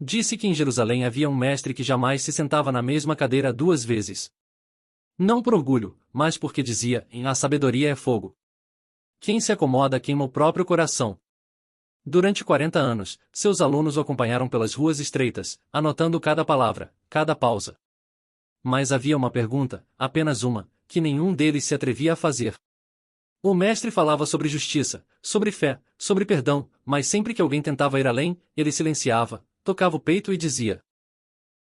Disse que em Jerusalém havia um mestre que jamais se sentava na mesma cadeira 2 vezes. Não por orgulho, mas porque dizia, a sabedoria é fogo. Quem se acomoda queima o próprio coração. Durante 40 anos, seus alunos o acompanharam pelas ruas estreitas, anotando cada palavra, cada pausa. Mas havia uma pergunta, apenas uma, que nenhum deles se atrevia a fazer. O mestre falava sobre justiça, sobre fé, sobre perdão, mas sempre que alguém tentava ir além, ele silenciava, tocava o peito e dizia: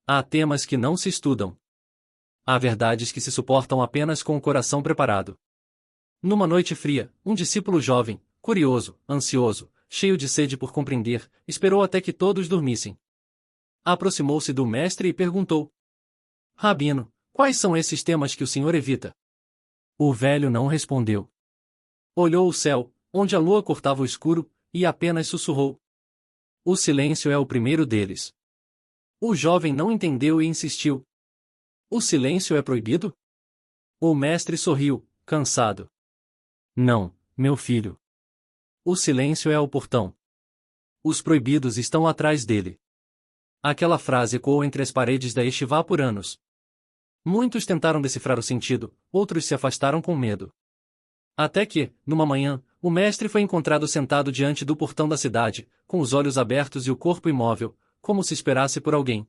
há temas que não se estudam. Há verdades que se suportam apenas com o coração preparado. Numa noite fria, um discípulo jovem, curioso, ansioso, cheio de sede por compreender, esperou até que todos dormissem. Aproximou-se do mestre e perguntou: Rabino, quais são esses temas que o senhor evita? O velho não respondeu. Olhou o céu, onde a lua cortava o escuro, e apenas sussurrou: o silêncio é o primeiro deles. O jovem não entendeu e insistiu: o silêncio é proibido? O mestre sorriu, cansado. Não, meu filho. O silêncio é o portão. Os proibidos estão atrás dele. Aquela frase ecoou entre as paredes da yeshivá por anos. Muitos tentaram decifrar o sentido, outros se afastaram com medo. Até que, numa manhã, o mestre foi encontrado sentado diante do portão da cidade, com os olhos abertos e o corpo imóvel, como se esperasse por alguém.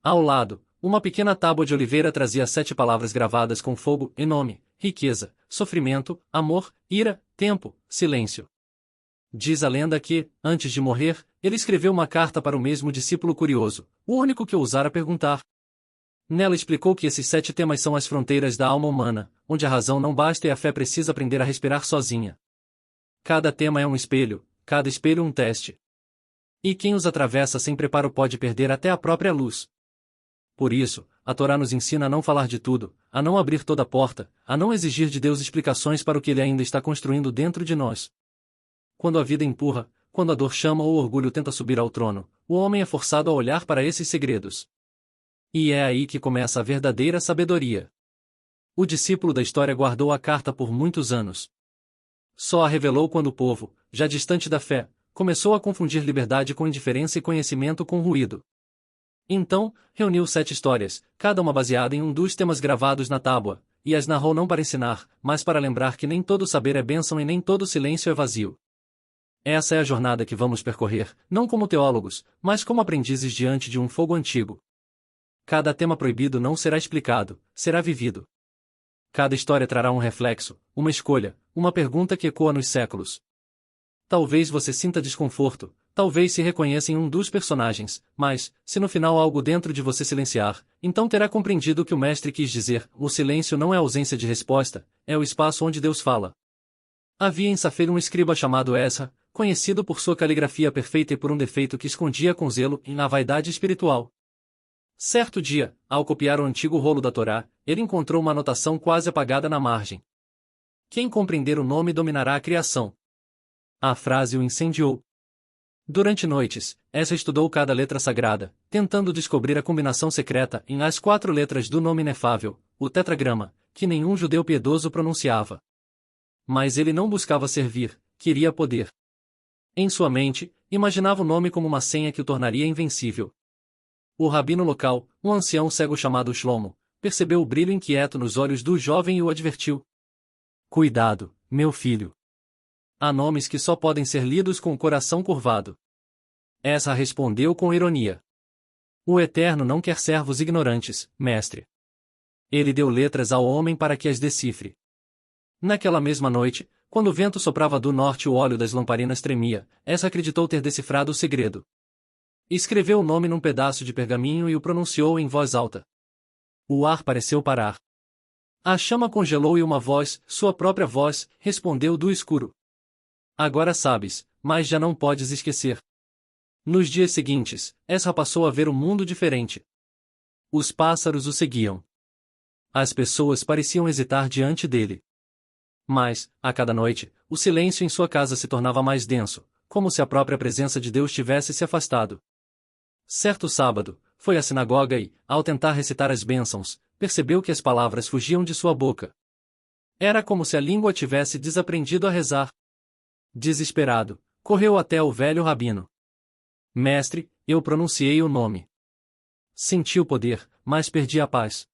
Ao lado, uma pequena tábua de oliveira trazia 7 palavras gravadas com fogo e nome: riqueza, sofrimento, amor, ira, tempo, silêncio. Diz a lenda que, antes de morrer, ele escreveu uma carta para o mesmo discípulo curioso, o único que ousara perguntar. Nela explicou que esses 7 temas são as fronteiras da alma humana, onde a razão não basta e a fé precisa aprender a respirar sozinha. Cada tema é um espelho, cada espelho um teste. E quem os atravessa sem preparo pode perder até a própria luz. Por isso, a Torá nos ensina a não falar de tudo, a não abrir toda a porta, a não exigir de Deus explicações para o que Ele ainda está construindo dentro de nós. Quando a vida empurra, quando a dor chama ou o orgulho tenta subir ao trono, o homem é forçado a olhar para esses segredos. E é aí que começa a verdadeira sabedoria. O discípulo da história guardou a carta por muitos anos. Só a revelou quando o povo, já distante da fé, começou a confundir liberdade com indiferença e conhecimento com ruído. Então, reuniu 7 histórias, cada uma baseada em um dos temas gravados na tábua, e as narrou não para ensinar, mas para lembrar que nem todo saber é bênção e nem todo silêncio é vazio. Essa é a jornada que vamos percorrer, não como teólogos, mas como aprendizes diante de um fogo antigo. Cada tema proibido não será explicado, será vivido. Cada história trará um reflexo, uma escolha, uma pergunta que ecoa nos séculos. Talvez você sinta desconforto, talvez se reconheça em um dos personagens, mas, se no final algo dentro de você silenciar, então terá compreendido o que o mestre quis dizer: o silêncio não é ausência de resposta, é o espaço onde Deus fala. Havia em Safir um escriba chamado Ezra, conhecido por sua caligrafia perfeita e por um defeito que escondia com zelo e na vaidade espiritual. Certo dia, ao copiar o antigo rolo da Torá, ele encontrou uma anotação quase apagada na margem. Quem compreender o nome dominará a criação. A frase o incendiou. Durante noites, Ezra estudou cada letra sagrada, tentando descobrir a combinação secreta em as 4 letras do nome inefável, o tetragrama, que nenhum judeu piedoso pronunciava. Mas ele não buscava servir, queria poder. Em sua mente, imaginava o nome como uma senha que o tornaria invencível. O rabino local, um ancião cego chamado Shlomo, percebeu o brilho inquieto nos olhos do jovem e o advertiu. Cuidado, meu filho. Há nomes que só podem ser lidos com o coração curvado. Ezra respondeu com ironia. O Eterno não quer servos ignorantes, mestre. Ele deu letras ao homem para que as decifre. Naquela mesma noite, quando o vento soprava do norte e o óleo das lamparinas tremia, Ezra acreditou ter decifrado o segredo. Escreveu o nome num pedaço de pergaminho e o pronunciou em voz alta. O ar pareceu parar. A chama congelou e uma voz, sua própria voz, respondeu do escuro. Agora sabes, mas já não podes esquecer. Nos dias seguintes, Ezra passou a ver um mundo diferente. Os pássaros o seguiam. As pessoas pareciam hesitar diante dele. Mas, a cada noite, o silêncio em sua casa se tornava mais denso, como se a própria presença de Deus tivesse se afastado. Certo sábado, foi à sinagoga e, ao tentar recitar as bênçãos, percebeu que as palavras fugiam de sua boca. Era como se a língua tivesse desaprendido a rezar. Desesperado, correu até o velho rabino. Mestre, Eu pronunciei o nome. Senti o poder, mas perdi a paz.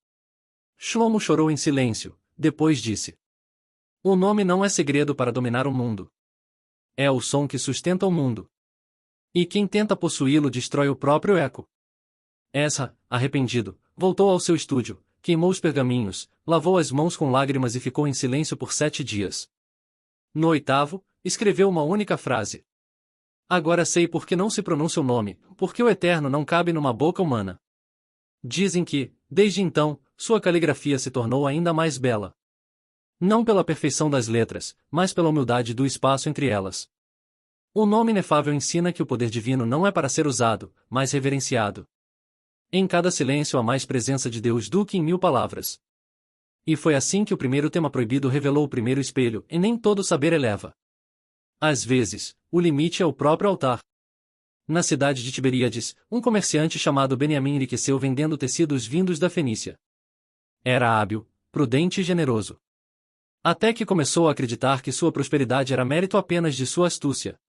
Shlomo chorou em silêncio, depois disse: O nome não é segredo para dominar o mundo. É o som que sustenta o mundo. E quem tenta possuí-lo destrói o próprio eco. Ezra, arrependido, voltou ao seu estúdio, queimou os pergaminhos, lavou as mãos com lágrimas e ficou em silêncio por 7 dias. No 8º, escreveu uma única frase. Agora sei por que não se pronuncia o nome, porque o Eterno não cabe numa boca humana. Dizem que, desde então, sua caligrafia se tornou ainda mais bela. Não pela perfeição das letras, mas pela humildade do espaço entre elas. O nome inefável ensina que o poder divino não é para ser usado, mas reverenciado. Em cada silêncio há mais presença de Deus do que em 1000 palavras. E foi assim que o primeiro tema proibido revelou o primeiro espelho, e nem todo saber eleva. Às vezes, o limite é o próprio altar. Na cidade de Tiberíades, um comerciante chamado Beniamim enriqueceu vendendo tecidos vindos da Fenícia. Era hábil, prudente e generoso. Até que começou a acreditar que sua prosperidade era mérito apenas de sua astúcia.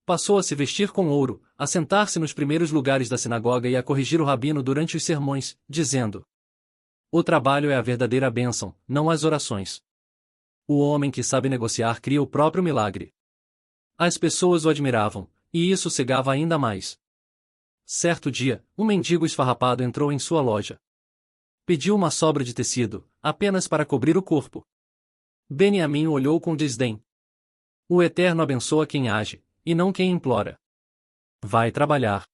Passou a se vestir com ouro, a sentar-se nos primeiros lugares da sinagoga e a corrigir o rabino durante os sermões, dizendo: O trabalho é a verdadeira bênção, não as orações. O homem que sabe negociar cria o próprio milagre. As pessoas o admiravam, e isso cegava ainda mais. Certo dia, um mendigo esfarrapado entrou em sua loja. Pediu uma sobra de tecido, apenas para cobrir o corpo. Beniamim olhou com desdém. O Eterno abençoa quem age, e não quem implora. Vai trabalhar.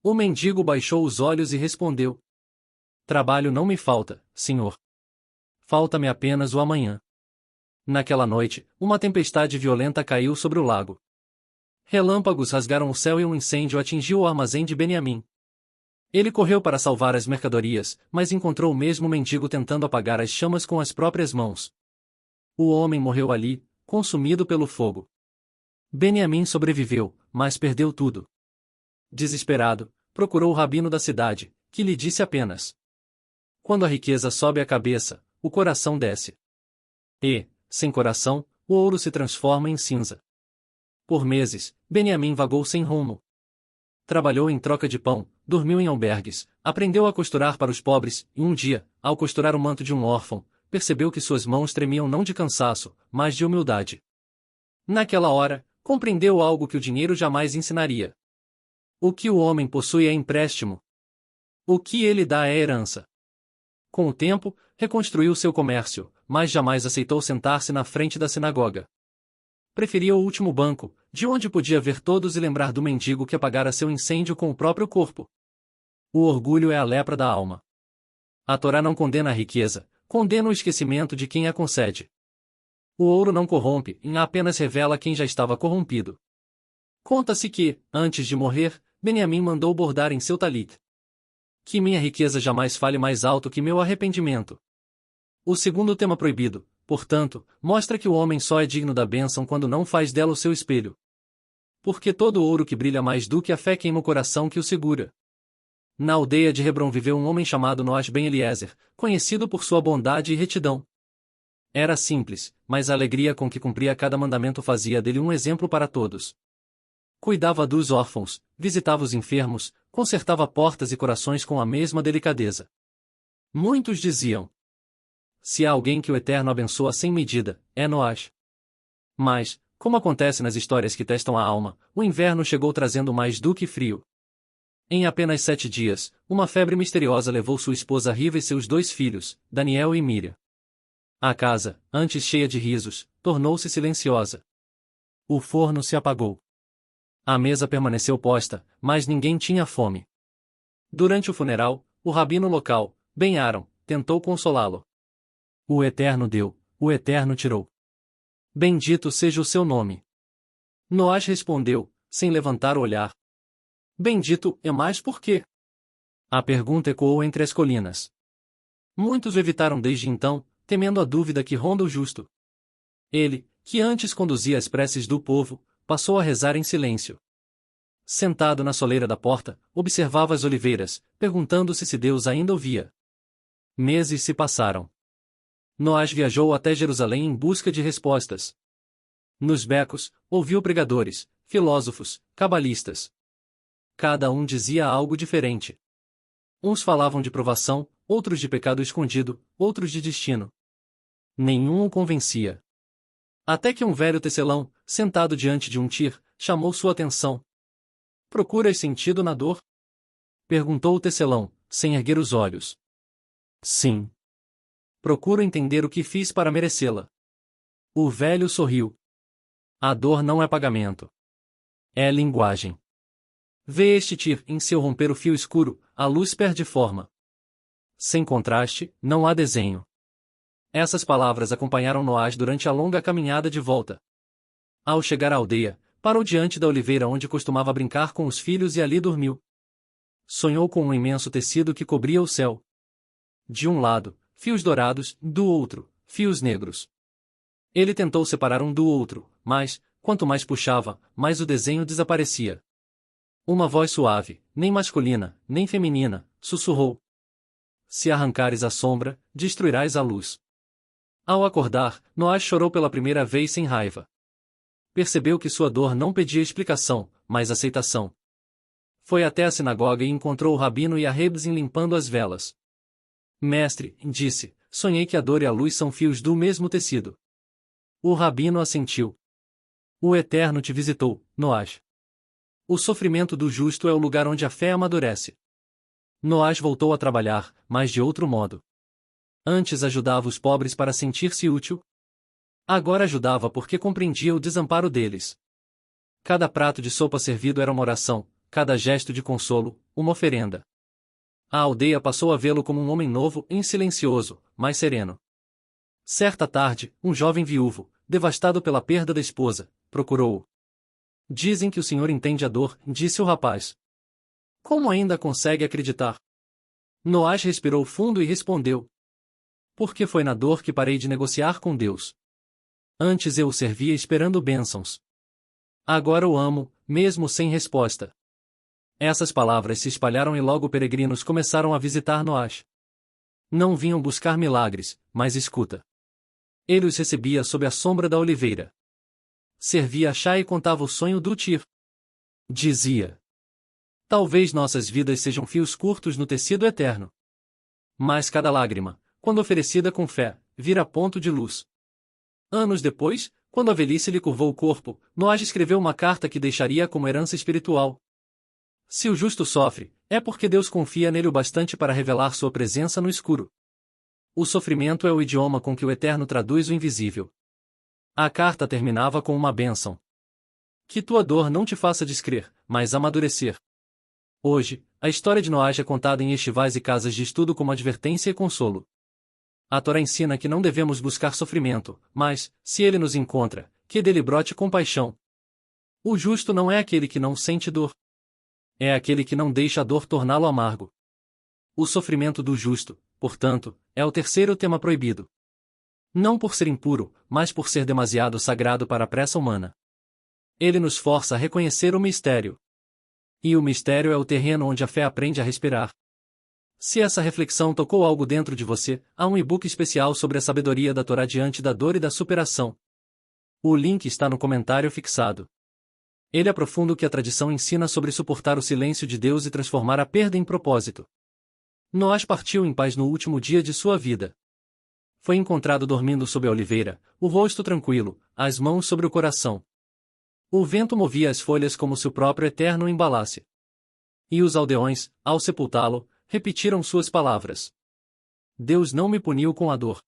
O mendigo baixou os olhos e respondeu: Trabalho não me falta, senhor. Falta-me apenas o amanhã. Naquela noite, uma tempestade violenta caiu sobre o lago. Relâmpagos rasgaram o céu e um incêndio atingiu o armazém de Beniamim. Ele correu para salvar as mercadorias, mas encontrou o mesmo mendigo tentando apagar as chamas com as próprias mãos. O homem morreu ali, consumido pelo fogo. Beniamim sobreviveu, mas perdeu tudo. Desesperado, procurou o rabino da cidade, que lhe disse apenas: Quando a riqueza sobe a cabeça, o coração desce. E, sem coração, o ouro se transforma em cinza. Por meses, Beniamim vagou sem rumo. Trabalhou em troca de pão, dormiu em albergues, aprendeu a costurar para os pobres, e um dia, ao costurar o manto de um órfão, percebeu que suas mãos tremiam não de cansaço, mas de humildade. Naquela hora, compreendeu algo que o dinheiro jamais ensinaria. O que o homem possui é empréstimo. O que ele dá é herança. Com o tempo, reconstruiu seu comércio, mas jamais aceitou sentar-se na frente da sinagoga. Preferia o último banco, de onde podia ver todos e lembrar do mendigo que apagara seu incêndio com o próprio corpo. O orgulho é a lepra da alma. A Torá não condena a riqueza, condena o esquecimento de quem a concede. O ouro não corrompe, apenas revela quem já estava corrompido. Conta-se que, antes de morrer, Beniamim mandou bordar em seu talit: Que minha riqueza jamais fale mais alto que meu arrependimento. O segundo tema proibido, portanto, mostra que o homem só é digno da bênção quando não faz dela o seu espelho. Porque todo ouro que brilha mais do que a fé queima o coração que o segura. Na aldeia de Hebron viveu um homem chamado Noach ben Eliezer, conhecido por sua bondade e retidão. Era simples, mas a alegria com que cumpria cada mandamento fazia dele um exemplo para todos. Cuidava dos órfãos, visitava os enfermos, consertava portas e corações com a mesma delicadeza. Muitos diziam: Se há alguém que o Eterno abençoa sem medida, é Noach. Mas, como acontece nas histórias que testam a alma, o inverno chegou trazendo mais do que frio. Em apenas 7 dias, uma febre misteriosa levou sua esposa Riva e seus 2 filhos, Daniel e Míria. A casa, antes cheia de risos, tornou-se silenciosa. O forno se apagou. A mesa permaneceu posta, mas ninguém tinha fome. Durante o funeral, o rabino local, Ben Aron, tentou consolá-lo. O Eterno deu, o Eterno tirou. Bendito seja o seu nome. Noach respondeu, sem levantar o olhar: Bendito é mais por quê? A pergunta ecoou entre as colinas. Muitos o evitaram desde então, temendo a dúvida que ronda o justo. Ele, que antes conduzia as preces do povo, passou a rezar em silêncio. Sentado na soleira da porta, observava as oliveiras, perguntando-se se Deus ainda o via. Meses se passaram. Noach viajou até Jerusalém em busca de respostas. Nos becos, ouviu pregadores, filósofos, cabalistas. Cada um dizia algo diferente. Uns falavam de provação, outros de pecado escondido, outros de destino. Nenhum o convencia. Até que um velho tecelão, sentado diante de um tir, chamou sua atenção. "Procuras sentido na dor?" perguntou o tecelão, sem erguer os olhos. "Sim. Procuro entender o que fiz para merecê-la." O velho sorriu. "A dor não é pagamento. É linguagem. Vê este tir, em seu romper o fio escuro, a luz perde forma. Sem contraste, não há desenho." Essas palavras acompanharam Noás durante a longa caminhada de volta. Ao chegar à aldeia, parou diante da oliveira onde costumava brincar com os filhos e ali dormiu. Sonhou com um imenso tecido que cobria o céu. De um lado, fios dourados, do outro, fios negros. Ele tentou separar um do outro, mas, quanto mais puxava, mais o desenho desaparecia. Uma voz suave, nem masculina, nem feminina, sussurrou: "Se arrancares a sombra, destruirás a luz." Ao acordar, Noás chorou pela primeira vez sem raiva. Percebeu que sua dor não pedia explicação, mas aceitação. Foi até a sinagoga e encontrou o rabino e a Rebzin limpando as velas. "Mestre", disse, "sonhei que a dor e a luz são fios do mesmo tecido." O rabino assentiu. "O Eterno te visitou, Noás. O sofrimento do justo é o lugar onde a fé amadurece." Noás voltou a trabalhar, mas de outro modo. Antes ajudava os pobres para sentir-se útil. Agora ajudava porque compreendia o desamparo deles. Cada prato de sopa servido era uma oração, cada gesto de consolo, uma oferenda. A aldeia passou a vê-lo como um homem novo e silencioso, mas sereno. Certa tarde, um jovem viúvo, devastado pela perda da esposa, procurou-o. "Dizem que o senhor entende a dor", disse o rapaz. "Como ainda consegue acreditar?" Noás respirou fundo e respondeu: "Porque foi na dor que parei de negociar com Deus. Antes eu o servia esperando bênçãos. Agora o amo, mesmo sem resposta." Essas palavras se espalharam e logo peregrinos começaram a visitar Noás. Não vinham buscar milagres, mas escuta. Ele os recebia sob a sombra da oliveira. Servia a chá e contava o sonho do tir. Dizia: "Talvez nossas vidas sejam fios curtos no tecido eterno. Mas cada lágrima, quando oferecida com fé, vira ponto de luz." Anos depois, quando a velhice lhe curvou o corpo, Noás escreveu uma carta que deixaria como herança espiritual. Se o justo sofre, é porque Deus confia nele o bastante para revelar sua presença no escuro. O sofrimento é o idioma com que o Eterno traduz o invisível. A carta terminava com uma bênção: "Que tua dor não te faça descrer, mas amadurecer." Hoje, a história de Noás é contada em estivais e casas de estudo como advertência e consolo. A Torá ensina que não devemos buscar sofrimento, mas, se ele nos encontra, que dele brote compaixão. O justo não é aquele que não sente dor. É aquele que não deixa a dor torná-lo amargo. O sofrimento do justo, portanto, é o terceiro tema proibido. Não por ser impuro, mas por ser demasiado sagrado para a pressa humana. Ele nos força a reconhecer o mistério. E o mistério é o terreno onde a fé aprende a respirar. Se essa reflexão tocou algo dentro de você, há um e-book especial sobre a sabedoria da Torá diante da dor e da superação. O link está no comentário fixado. Ele aprofunda o que a tradição ensina sobre suportar o silêncio de Deus e transformar a perda em propósito. Noás partiu em paz no último dia de sua vida. Foi encontrado dormindo sob a oliveira, o rosto tranquilo, as mãos sobre o coração. O vento movia as folhas como se o próprio Eterno o embalasse. E os aldeões, ao sepultá-lo, repetiram suas palavras: "Deus não me puniu com a dor.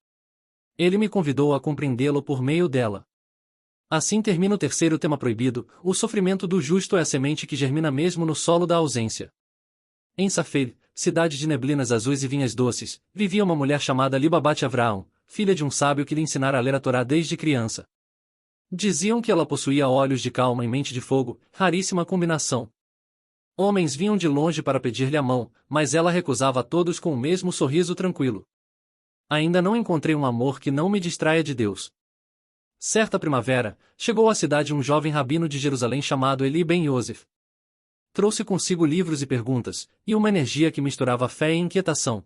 Ele me convidou a compreendê-lo por meio dela." Assim termina o terceiro tema proibido: o sofrimento do justo é a semente que germina mesmo no solo da ausência. Em Safed, cidade de neblinas azuis e vinhas doces, vivia uma mulher chamada Libabat Avraham, filha de um sábio que lhe ensinara a ler a Torá desde criança. Diziam que ela possuía olhos de calma e mente de fogo, raríssima combinação. Homens vinham de longe para pedir-lhe a mão, mas ela recusava a todos com o mesmo sorriso tranquilo. "Ainda não encontrei um amor que não me distraia de Deus." Certa primavera, chegou à cidade um jovem rabino de Jerusalém chamado Eli Ben Yosef. Trouxe consigo livros e perguntas, e uma energia que misturava fé e inquietação.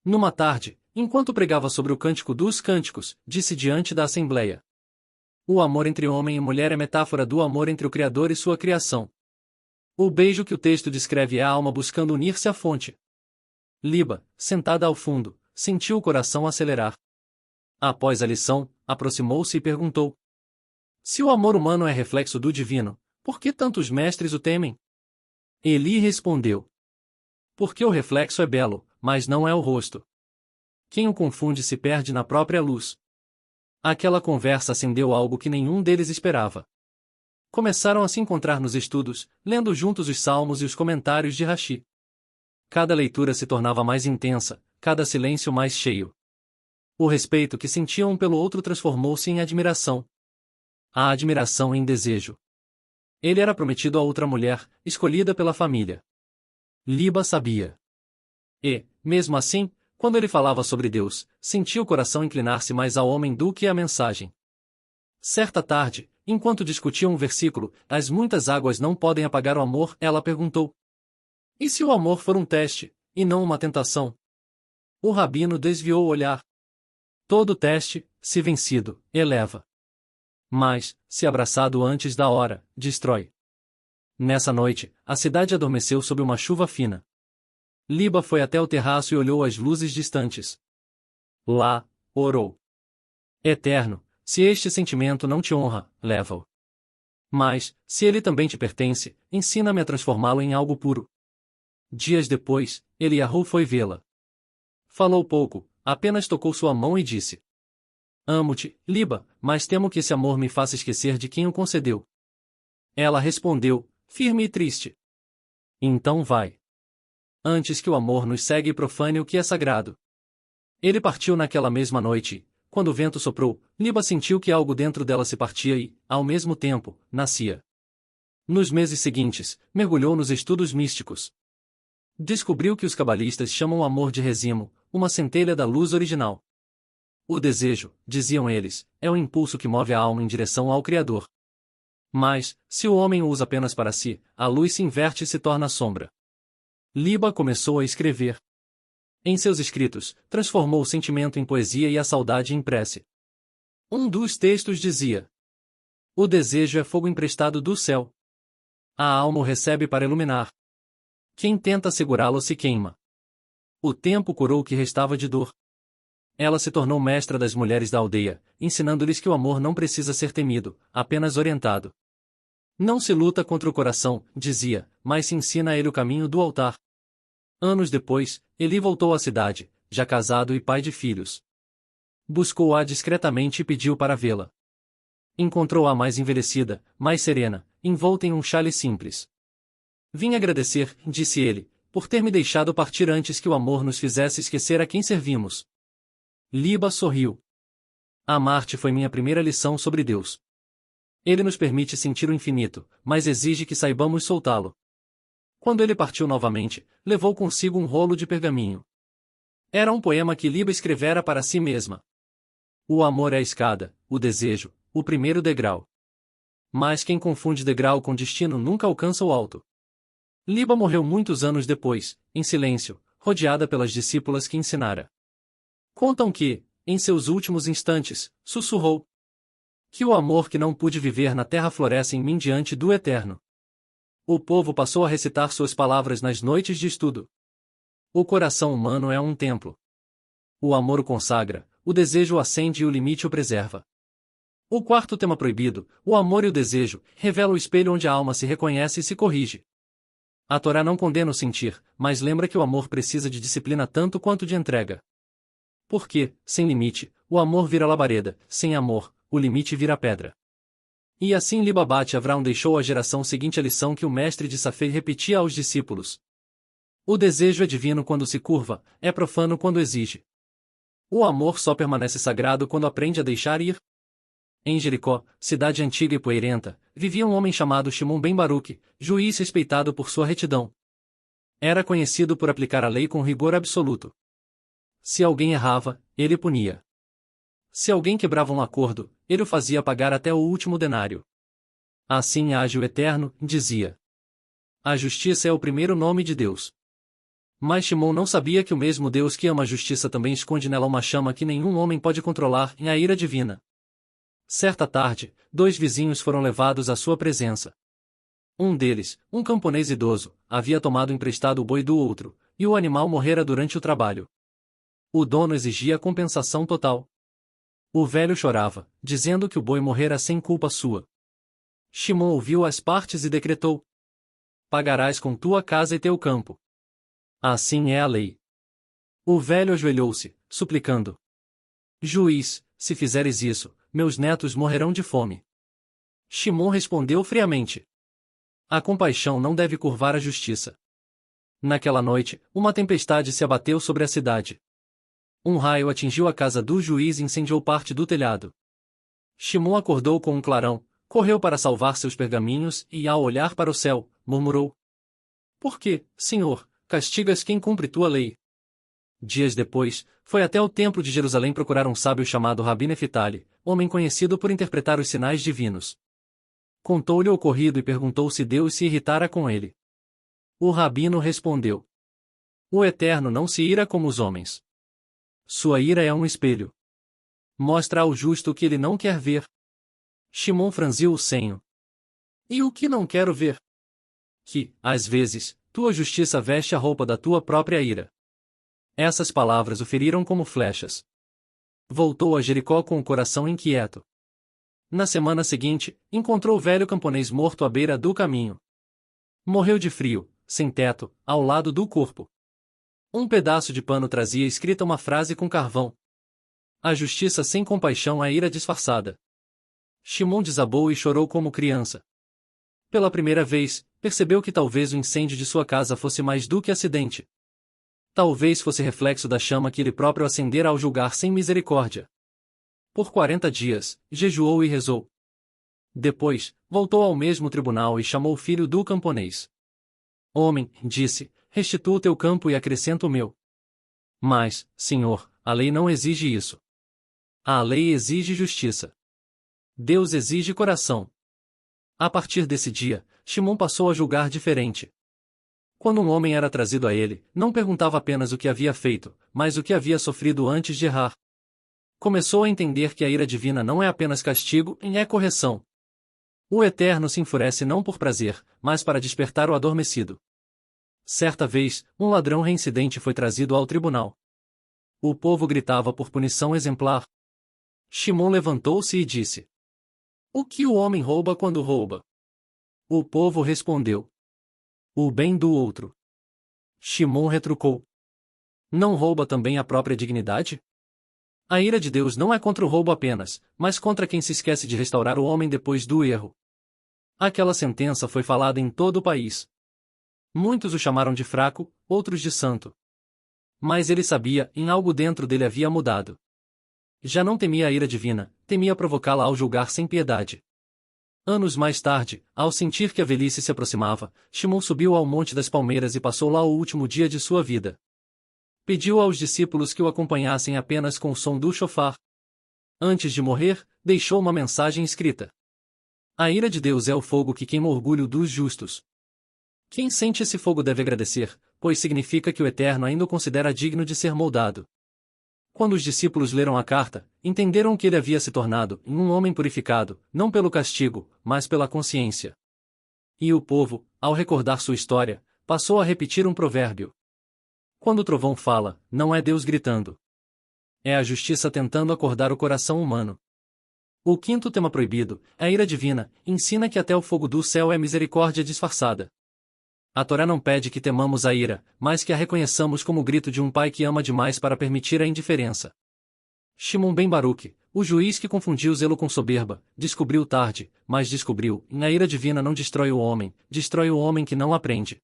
Numa tarde, enquanto pregava sobre o Cântico dos Cânticos, disse diante da assembleia: "O amor entre homem e mulher é metáfora do amor entre o Criador e sua criação. O beijo que o texto descreve é a alma buscando unir-se à fonte. Liba, sentada ao fundo, sentiu o coração acelerar. Após a lição, aproximou-se e perguntou: se o amor humano é reflexo do divino, por que tantos mestres o temem? Eli respondeu: porque o reflexo é belo, mas não é o rosto. Quem o confunde se perde na própria luz. Aquela conversa acendeu algo que nenhum deles esperava. Começaram a se encontrar nos estudos, lendo juntos os salmos e os comentários de Rashi. Cada leitura se tornava mais intensa, cada silêncio mais cheio. O respeito que sentiam um pelo outro transformou-se em admiração. A admiração em desejo. Ele era prometido a outra mulher, escolhida pela família. Liba sabia. E, mesmo assim, quando ele falava sobre Deus, sentia o coração inclinar-se mais ao homem do que à mensagem. Certa tarde, enquanto discutiam um versículo, as muitas águas não podem apagar o amor, ela perguntou: e se o amor for um teste, e não uma tentação? O rabino desviou o olhar. Todo teste, se vencido, eleva. Mas, se abraçado antes da hora, destrói. Nessa noite, a cidade adormeceu sob uma chuva fina. Liba foi até o terraço e olhou as luzes distantes. Lá, orou: Eterno, se este sentimento não te honra, leva-o. Mas, se ele também te pertence, ensina-me a transformá-lo em algo puro. Dias depois, Eliahu foi vê-la. Falou pouco, apenas tocou sua mão e disse: amo-te, Liba, mas temo que esse amor me faça esquecer de quem o concedeu. Ela respondeu, firme e triste: então vai. Antes que o amor nos cegue e profane o que é sagrado. Ele partiu naquela mesma noite. Quando o vento soprou, Liba sentiu que algo dentro dela se partia e, ao mesmo tempo, nascia. Nos meses seguintes, mergulhou nos estudos místicos. Descobriu que os cabalistas chamam o amor de resimo, uma centelha da luz original. O desejo, diziam eles, é o impulso que move a alma em direção ao Criador. Mas, se o homem o usa apenas para si, a luz se inverte e se torna sombra. Liba começou a escrever. Em seus escritos, transformou o sentimento em poesia e a saudade em prece. Um dos textos dizia: o desejo é fogo emprestado do céu. A alma o recebe para iluminar. Quem tenta segurá-lo se queima. O tempo curou o que restava de dor. Ela se tornou mestra das mulheres da aldeia, ensinando-lhes que o amor não precisa ser temido, apenas orientado. Não se luta contra o coração, dizia, mas se ensina a ele o caminho do altar. Anos depois, Eli voltou à cidade, já casado e pai de filhos. Buscou-a discretamente e pediu para vê-la. Encontrou-a mais envelhecida, mais serena, envolta em um xale simples. Vim agradecer, disse ele, por ter me deixado partir antes que o amor nos fizesse esquecer a quem servimos. Liba sorriu. Amar-te foi minha primeira lição sobre Deus. Ele nos permite sentir o infinito, mas exige que saibamos soltá-lo. Quando ele partiu novamente, levou consigo um rolo de pergaminho. Era um poema que Liba escrevera para si mesma. O amor é a escada, o desejo, o primeiro degrau. Mas quem confunde degrau com destino nunca alcança o alto. Liba morreu muitos anos depois, em silêncio, rodeada pelas discípulas que ensinara. Contam que, em seus últimos instantes, sussurrou: que o amor que não pude viver na terra floresce em mim diante do Eterno. O povo passou a recitar suas palavras nas noites de estudo. O coração humano é um templo. O amor o consagra, o desejo o acende e o limite o preserva. O quarto tema proibido, o amor e o desejo, revela o espelho onde a alma se reconhece e se corrige. A Torá não condena o sentir, mas lembra que o amor precisa de disciplina tanto quanto de entrega. Porque, sem limite, o amor vira labareda, sem amor, o limite vira pedra. E assim Liba Bat Avram deixou à geração seguinte a lição que o mestre de Safei repetia aos discípulos. O desejo é divino quando se curva, é profano quando exige. O amor só permanece sagrado quando aprende a deixar ir. Em Jericó, cidade antiga e poeirenta, vivia um homem chamado Shimon ben Baruque, juiz respeitado por sua retidão. Era conhecido por aplicar a lei com rigor absoluto. Se alguém errava, ele punia. Se alguém quebrava um acordo, ele o fazia pagar até o último denário. Assim age o Eterno, dizia. A justiça é o primeiro nome de Deus. Mas Shimon não sabia que o mesmo Deus que ama a justiça também esconde nela uma chama que nenhum homem pode controlar, a ira divina. Certa tarde, 2 vizinhos foram levados à sua presença. Um deles, um camponês idoso, havia tomado emprestado o boi do outro, e o animal morrera durante o trabalho. O dono exigia compensação total. O velho chorava, dizendo que o boi morrera sem culpa sua. Shimon ouviu as partes e decretou: pagarás com tua casa e teu campo. Assim é a lei. O velho ajoelhou-se, suplicando: juiz, se fizeres isso, meus netos morrerão de fome. Shimon respondeu friamente: a compaixão não deve curvar a justiça. Naquela noite, uma tempestade se abateu sobre a cidade. Um raio atingiu a casa do juiz e incendiou parte do telhado. Shimon acordou com um clarão, correu para salvar seus pergaminhos e, ao olhar para o céu, murmurou: por que, Senhor, castigas quem cumpre tua lei? Dias depois, foi até o templo de Jerusalém procurar um sábio chamado Rabi Neftali, homem conhecido por interpretar os sinais divinos. Contou-lhe o ocorrido e perguntou se Deus se irritara com ele. O rabino respondeu: o Eterno não se ira como os homens. Sua ira é um espelho. Mostra ao justo o que ele não quer ver. Shimon franziu o senho. E o que não quero ver? Que, às vezes, tua justiça veste a roupa da tua própria ira. Essas palavras o feriram como flechas. Voltou a Jericó com o coração inquieto. Na semana seguinte, encontrou o velho camponês morto à beira do caminho. Morreu de frio, sem teto, ao lado do corpo. Um pedaço de pano trazia escrita uma frase com carvão: a justiça sem compaixão é ira disfarçada. Shimon desabou e chorou como criança. Pela primeira vez, percebeu que talvez o incêndio de sua casa fosse mais do que acidente. Talvez fosse reflexo da chama que ele próprio acendera ao julgar sem misericórdia. Por 40 dias, jejuou e rezou. Depois, voltou ao mesmo tribunal e chamou o filho do camponês. Homem, disse, restitua o teu campo e acrescenta o meu. Mas, Senhor, a lei não exige isso. A lei exige justiça. Deus exige coração. A partir desse dia, Shimon passou a julgar diferente. Quando um homem era trazido a ele, não perguntava apenas o que havia feito, mas o que havia sofrido antes de errar. Começou a entender que a ira divina não é apenas castigo, é correção. O Eterno se enfurece não por prazer, mas para despertar o adormecido. Certa vez, um ladrão reincidente foi trazido ao tribunal. O povo gritava por punição exemplar. Shimon levantou-se e disse: o que o homem rouba quando rouba? O povo respondeu: o bem do outro. Shimon retrucou: não rouba também a própria dignidade? A ira de Deus não é contra o roubo apenas, mas contra quem se esquece de restaurar o homem depois do erro. Aquela sentença foi falada em todo o país. Muitos o chamaram de fraco, outros de santo. Mas ele sabia, em algo dentro dele havia mudado. Já não temia a ira divina, temia provocá-la ao julgar sem piedade. Anos mais tarde, ao sentir que a velhice se aproximava, Shimon subiu ao Monte das Palmeiras e passou lá o último dia de sua vida. Pediu aos discípulos que o acompanhassem apenas com o som do chofar. Antes de morrer, deixou uma mensagem escrita: a ira de Deus é o fogo que queima o orgulho dos justos. Quem sente esse fogo deve agradecer, pois significa que o Eterno ainda o considera digno de ser moldado. Quando os discípulos leram a carta, entenderam que ele havia se tornado um homem purificado, não pelo castigo, mas pela consciência. E o povo, ao recordar sua história, passou a repetir um provérbio: quando o trovão fala, não é Deus gritando. É a justiça tentando acordar o coração humano. O quinto tema proibido, a ira divina, ensina que até o fogo do céu é misericórdia disfarçada. A Torá não pede que temamos a ira, mas que a reconheçamos como o grito de um pai que ama demais para permitir a indiferença. Shimon ben Baruque, o juiz que confundiu zelo com soberba, descobriu tarde, mas descobriu, a ira divina não destrói o homem que não aprende.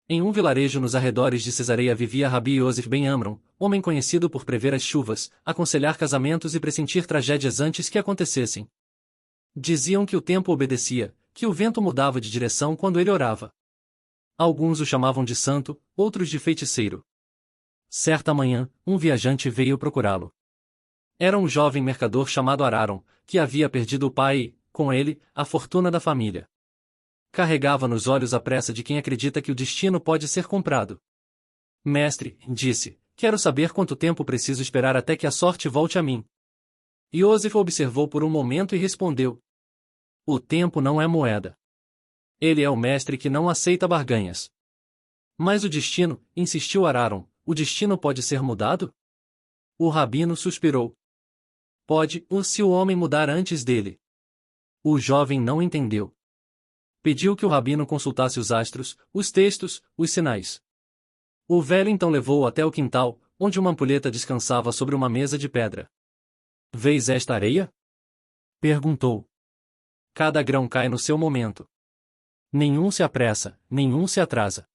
Em um vilarejo nos arredores de Cesareia vivia Rabi Yosef ben Amram, homem conhecido por prever as chuvas, aconselhar casamentos e pressentir tragédias antes que acontecessem. Diziam que o tempo obedecia, que o vento mudava de direção quando ele orava. Alguns o chamavam de santo, outros de feiticeiro. Certa manhã, um viajante veio procurá-lo. Era um jovem mercador chamado Araron, que havia perdido o pai e, com ele, a fortuna da família. Carregava nos olhos a pressa de quem acredita que o destino pode ser comprado. Mestre, disse, quero saber quanto tempo preciso esperar até que a sorte volte a mim. Yosef observou por um momento e respondeu: o tempo não é moeda. Ele é o mestre que não aceita barganhas. Mas o destino, insistiu Araron, o destino pode ser mudado? O rabino suspirou. Pode, se o homem mudar antes dele. O jovem não entendeu. Pediu que o rabino consultasse os astros, os textos, os sinais. O velho então levou-o até o quintal, onde uma ampulheta descansava sobre uma mesa de pedra. Vês esta areia? Perguntou. Cada grão cai no seu momento. Nenhum se apressa, nenhum se atrasa.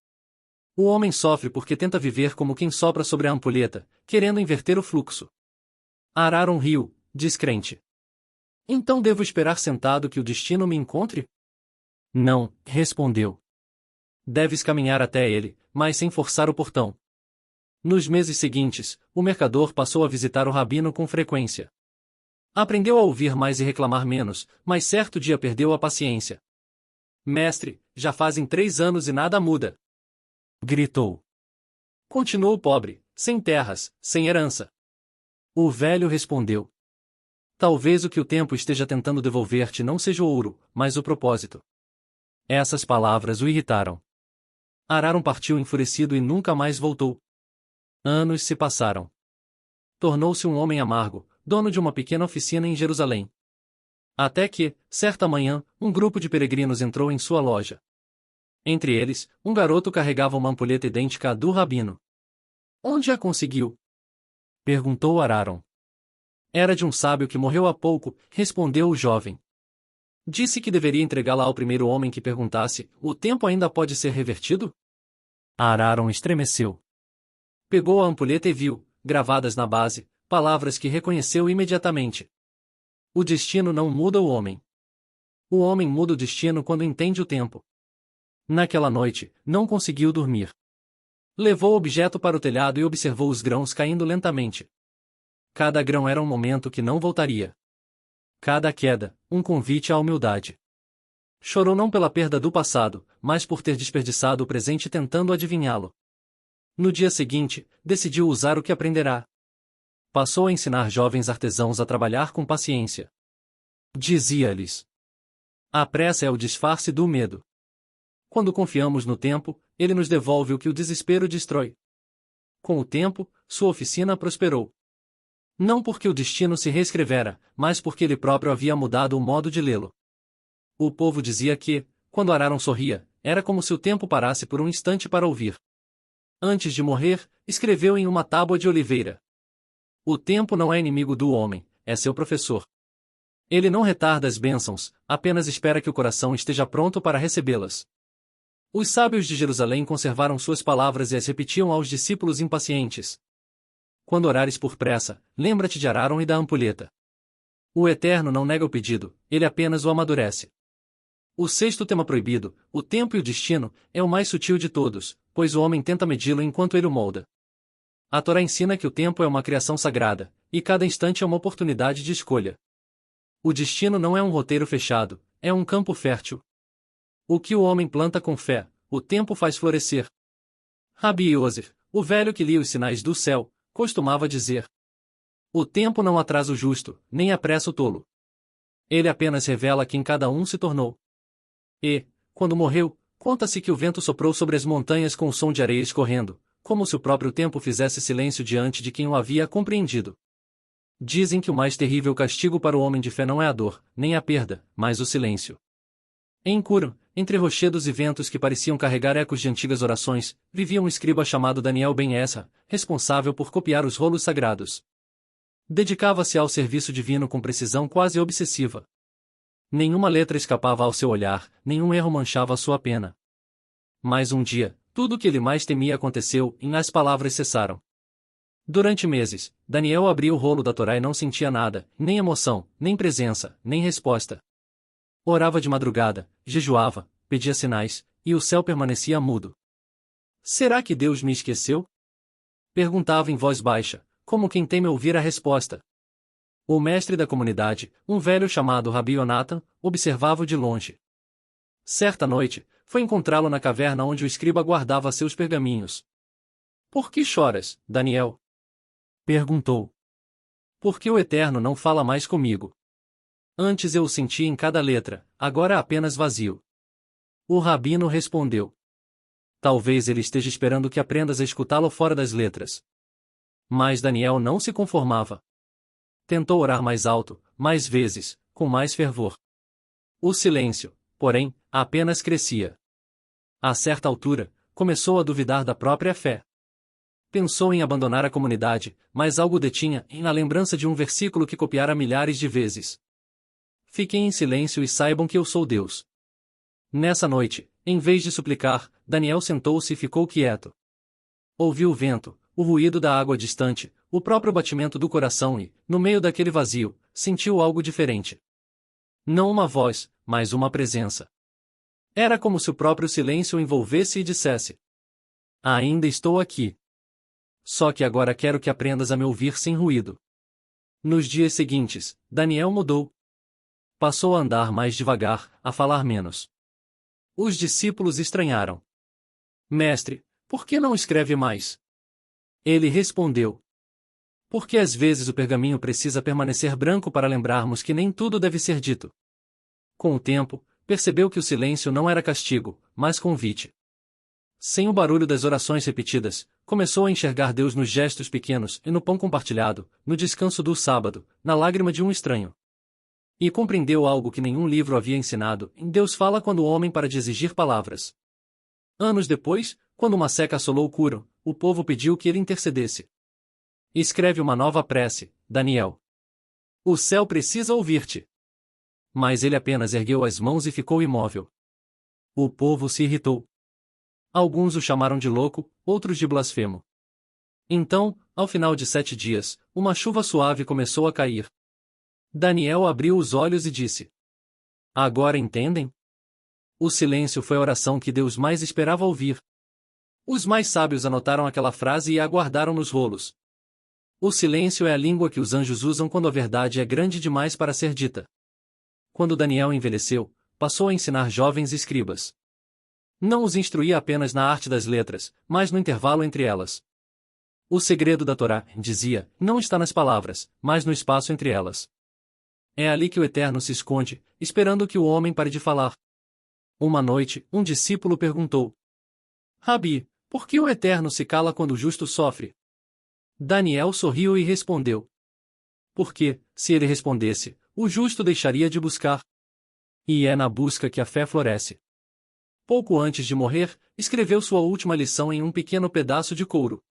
O homem sofre porque tenta viver como quem sopra sobre a ampulheta, querendo inverter o fluxo. Araron riu, descrente. Então devo esperar sentado que o destino me encontre? Não, respondeu. Deves caminhar até ele, mas sem forçar o portão. Nos meses seguintes, o mercador passou a visitar o rabino com frequência. Aprendeu a ouvir mais e reclamar menos, mas certo dia perdeu a paciência. Mestre, já fazem 3 anos e nada muda. Gritou. Continuou pobre, sem terras, sem herança. O velho respondeu. Talvez o que o tempo esteja tentando devolver-te não seja o ouro, mas o propósito. Essas palavras o irritaram. Araron partiu enfurecido e nunca mais voltou. Anos se passaram. Tornou-se um homem amargo, dono de uma pequena oficina em Jerusalém. Até que, certa manhã, um grupo de peregrinos entrou em sua loja. Entre eles, um garoto carregava uma ampulheta idêntica à do rabino. Onde a conseguiu? Perguntou Araron. Era de um sábio que morreu há pouco, respondeu o jovem. Disse que deveria entregá-la ao primeiro homem que perguntasse, o tempo ainda pode ser revertido? Araron estremeceu. Pegou a ampulheta e viu, gravadas na base, palavras que reconheceu imediatamente. O destino não muda o homem. O homem muda o destino quando entende o tempo. Naquela noite, não conseguiu dormir. Levou o objeto para o telhado e observou os grãos caindo lentamente. Cada grão era um momento que não voltaria. Cada queda, um convite à humildade. Chorou não pela perda do passado, mas por ter desperdiçado o presente tentando adivinhá-lo. No dia seguinte, decidiu usar o que aprenderá. Passou a ensinar jovens artesãos a trabalhar com paciência. Dizia-lhes: a pressa é o disfarce do medo. Quando confiamos no tempo, ele nos devolve o que o desespero destrói. Com o tempo, sua oficina prosperou. Não porque o destino se reescrevera, mas porque ele próprio havia mudado o modo de lê-lo. O povo dizia que, quando Araron sorria, era como se o tempo parasse por um instante para ouvir. Antes de morrer, escreveu em uma tábua de oliveira: o tempo não é inimigo do homem, é seu professor. Ele não retarda as bênçãos, apenas espera que o coração esteja pronto para recebê-las. Os sábios de Jerusalém conservaram suas palavras e as repetiam aos discípulos impacientes. Quando orares por pressa, lembra-te de Araron e da ampulheta. O Eterno não nega o pedido, ele apenas o amadurece. O sexto tema proibido, o tempo e o destino, é o mais sutil de todos, pois o homem tenta medi-lo enquanto ele o molda. A Torá ensina que o tempo é uma criação sagrada, e cada instante é uma oportunidade de escolha. O destino não é um roteiro fechado, é um campo fértil. O que o homem planta com fé, o tempo faz florescer. Rabi Yosef, o velho que lia os sinais do céu, costumava dizer: o tempo não atrasa o justo, nem apressa o tolo. Ele apenas revela quem cada um se tornou. E, quando morreu, conta-se que o vento soprou sobre as montanhas com o som de areia escorrendo, como se o próprio tempo fizesse silêncio diante de quem o havia compreendido. Dizem que o mais terrível castigo para o homem de fé não é a dor, nem a perda, mas o silêncio. Em Curam, entre rochedos e ventos que pareciam carregar ecos de antigas orações, vivia um escriba chamado Daniel Ben Esra, responsável por copiar os rolos sagrados. Dedicava-se ao serviço divino com precisão quase obsessiva. Nenhuma letra escapava ao seu olhar, nenhum erro manchava a sua pena. Mas um dia, tudo o que ele mais temia aconteceu, e as palavras cessaram. Durante meses, Daniel abria o rolo da Torá e não sentia nada, nem emoção, nem presença, nem resposta. Orava de madrugada, jejuava, pedia sinais, e o céu permanecia mudo. Será que Deus me esqueceu? Perguntava em voz baixa, como quem teme ouvir a resposta. O mestre da comunidade, um velho chamado Rabi Yonatan, observava-o de longe. Certa noite, foi encontrá-lo na caverna onde o escriba guardava seus pergaminhos. Por que choras, Daniel? Perguntou. Porque o Eterno não fala mais comigo. Antes eu o sentia em cada letra, agora é apenas vazio. O rabino respondeu. Talvez ele esteja esperando que aprendas a escutá-lo fora das letras. Mas Daniel não se conformava. Tentou orar mais alto, mais vezes, com mais fervor. O silêncio, porém, apenas crescia. A certa altura, começou a duvidar da própria fé. Pensou em abandonar a comunidade, mas algo detinha na lembrança de um versículo que copiara milhares de vezes. Fiquem em silêncio e saibam que eu sou Deus. Nessa noite, em vez de suplicar, Daniel sentou-se e ficou quieto. Ouviu o vento, o ruído da água distante, o próprio batimento do coração e, no meio daquele vazio, sentiu algo diferente. Não uma voz, mas uma presença. Era como se o próprio silêncio o envolvesse e dissesse: ainda estou aqui. Só que agora quero que aprendas a me ouvir sem ruído. Nos dias seguintes, Daniel mudou. Passou a andar mais devagar, a falar menos. Os discípulos estranharam. Mestre, por que não escreve mais? Ele respondeu. Porque às vezes o pergaminho precisa permanecer branco para lembrarmos que nem tudo deve ser dito. Com o tempo, percebeu que o silêncio não era castigo, mas convite. Sem o barulho das orações repetidas, começou a enxergar Deus nos gestos pequenos e no pão compartilhado, no descanso do sábado, na lágrima de um estranho. E compreendeu algo que nenhum livro havia ensinado: Deus fala quando o homem para de exigir palavras. Anos depois, quando uma seca assolou Curo, o povo pediu que ele intercedesse. Escreve uma nova prece, Daniel. O céu precisa ouvir-te. Mas ele apenas ergueu as mãos e ficou imóvel. O povo se irritou. Alguns o chamaram de louco, outros de blasfemo. Então, ao final de 7 dias, uma chuva suave começou a cair. Daniel abriu os olhos e disse: agora entendem? O silêncio foi a oração que Deus mais esperava ouvir. Os mais sábios anotaram aquela frase e a guardaram nos rolos. O silêncio é a língua que os anjos usam quando a verdade é grande demais para ser dita. Quando Daniel envelheceu, passou a ensinar jovens escribas. Não os instruía apenas na arte das letras, mas no intervalo entre elas. O segredo da Torá, dizia, não está nas palavras, mas no espaço entre elas. É ali que o Eterno se esconde, esperando que o homem pare de falar. Uma noite, um discípulo perguntou: Rabi, por que o Eterno se cala quando o justo sofre? Daniel sorriu e respondeu: porque, se ele respondesse, o justo deixaria de buscar. E é na busca que a fé floresce. Pouco antes de morrer, escreveu sua última lição em um pequeno pedaço de couro.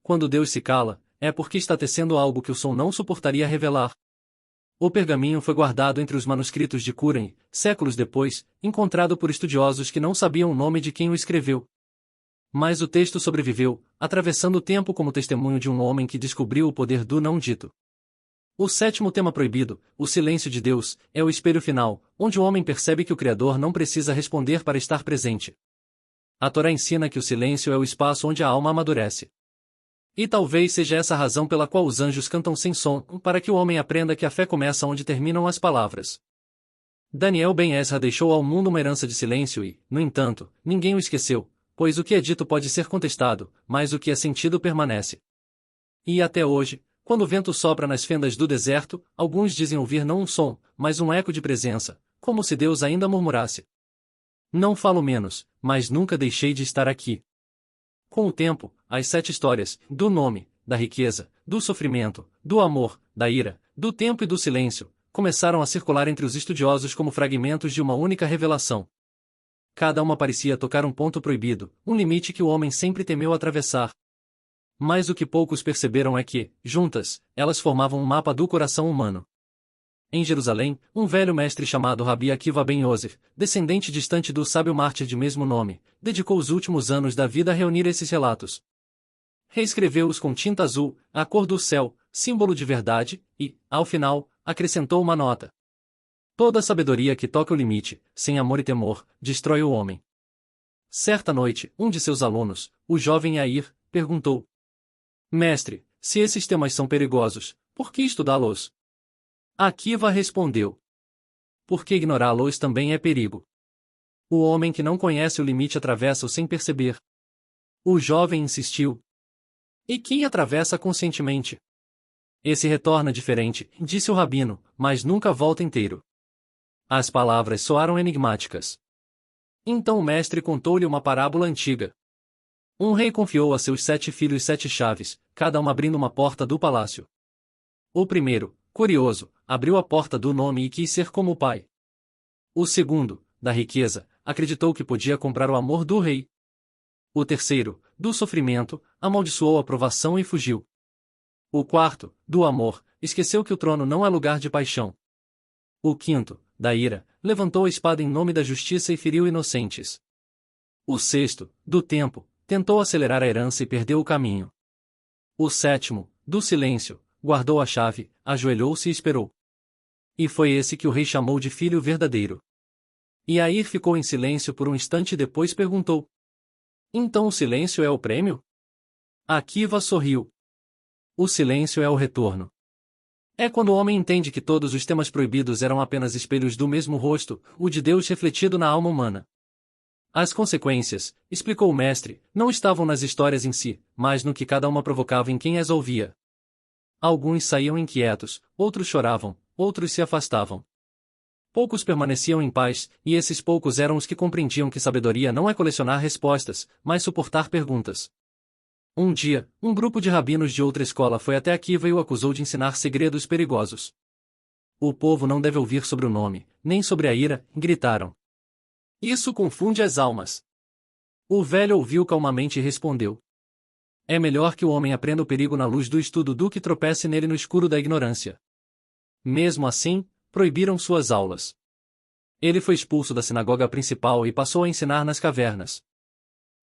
Quando Deus se cala, é porque está tecendo algo que o som não suportaria revelar. O pergaminho foi guardado entre os manuscritos de Qumran e, séculos depois, encontrado por estudiosos que não sabiam o nome de quem o escreveu. Mas o texto sobreviveu, atravessando o tempo como testemunho de um homem que descobriu o poder do não dito. O 7º tema proibido, o silêncio de Deus, é o espelho final, onde o homem percebe que o Criador não precisa responder para estar presente. A Torá ensina que o silêncio é o espaço onde a alma amadurece. E talvez seja essa a razão pela qual os anjos cantam sem som, para que o homem aprenda que a fé começa onde terminam as palavras. Daniel Ben Ezra deixou ao mundo uma herança de silêncio e, no entanto, ninguém o esqueceu, pois o que é dito pode ser contestado, mas o que é sentido permanece. E até hoje, quando o vento sopra nas fendas do deserto, alguns dizem ouvir não um som, mas um eco de presença, como se Deus ainda murmurasse: não falo menos, mas nunca deixei de estar aqui. Com o tempo, as 7 histórias, do nome, da riqueza, do sofrimento, do amor, da ira, do tempo e do silêncio, começaram a circular entre os estudiosos como fragmentos de uma única revelação. Cada uma parecia tocar um ponto proibido, um limite que o homem sempre temeu atravessar. Mas o que poucos perceberam é que, juntas, elas formavam um mapa do coração humano. Em Jerusalém, um velho mestre chamado Rabi Akiva Ben Yosef, descendente distante do sábio mártir de mesmo nome, dedicou os últimos anos da vida a reunir esses relatos. Reescreveu-os com tinta azul, a cor do céu, símbolo de verdade, e, ao final, acrescentou uma nota: toda sabedoria que toca o limite, sem amor e temor, destrói o homem. Certa noite, um de seus alunos, o jovem Yair, perguntou: mestre, se esses temas são perigosos, por que estudá-los? Akiva respondeu: porque ignorá-los também é perigo. O homem que não conhece o limite atravessa-o sem perceber. O jovem insistiu: e quem atravessa conscientemente? Esse retorna diferente, disse o rabino, mas nunca volta inteiro. As palavras soaram enigmáticas. Então o mestre contou-lhe uma parábola antiga. Um rei confiou a seus 7 filhos 7 chaves, cada um abrindo uma porta do palácio. O primeiro, curioso, abriu a porta do nome e quis ser como o pai. O segundo, da riqueza, acreditou que podia comprar o amor do rei. O terceiro, do sofrimento, amaldiçoou a provação e fugiu. O quarto, do amor, esqueceu que o trono não é lugar de paixão. O quinto, da ira, levantou a espada em nome da justiça e feriu inocentes. O sexto, do tempo, tentou acelerar a herança e perdeu o caminho. O sétimo, do silêncio, guardou a chave, ajoelhou-se e esperou. E foi esse que o rei chamou de filho verdadeiro. E Yair ficou em silêncio por um instante e depois perguntou: então o silêncio é o prêmio? Akiva sorriu. O silêncio é o retorno. É quando o homem entende que todos os temas proibidos eram apenas espelhos do mesmo rosto, o de Deus refletido na alma humana. As consequências, explicou o mestre, não estavam nas histórias em si, mas no que cada uma provocava em quem as ouvia. Alguns saíam inquietos, outros choravam, outros se afastavam. Poucos permaneciam em paz, e esses poucos eram os que compreendiam que sabedoria não é colecionar respostas, mas suportar perguntas. Um dia, um grupo de rabinos de outra escola foi até Akiva e o acusou de ensinar segredos perigosos. O povo não deve ouvir sobre o nome, nem sobre a ira, gritaram. Isso confunde as almas. O velho ouviu calmamente e respondeu: é melhor que o homem aprenda o perigo na luz do estudo do que tropece nele no escuro da ignorância. Mesmo assim, proibiram suas aulas. Ele foi expulso da sinagoga principal e passou a ensinar nas cavernas.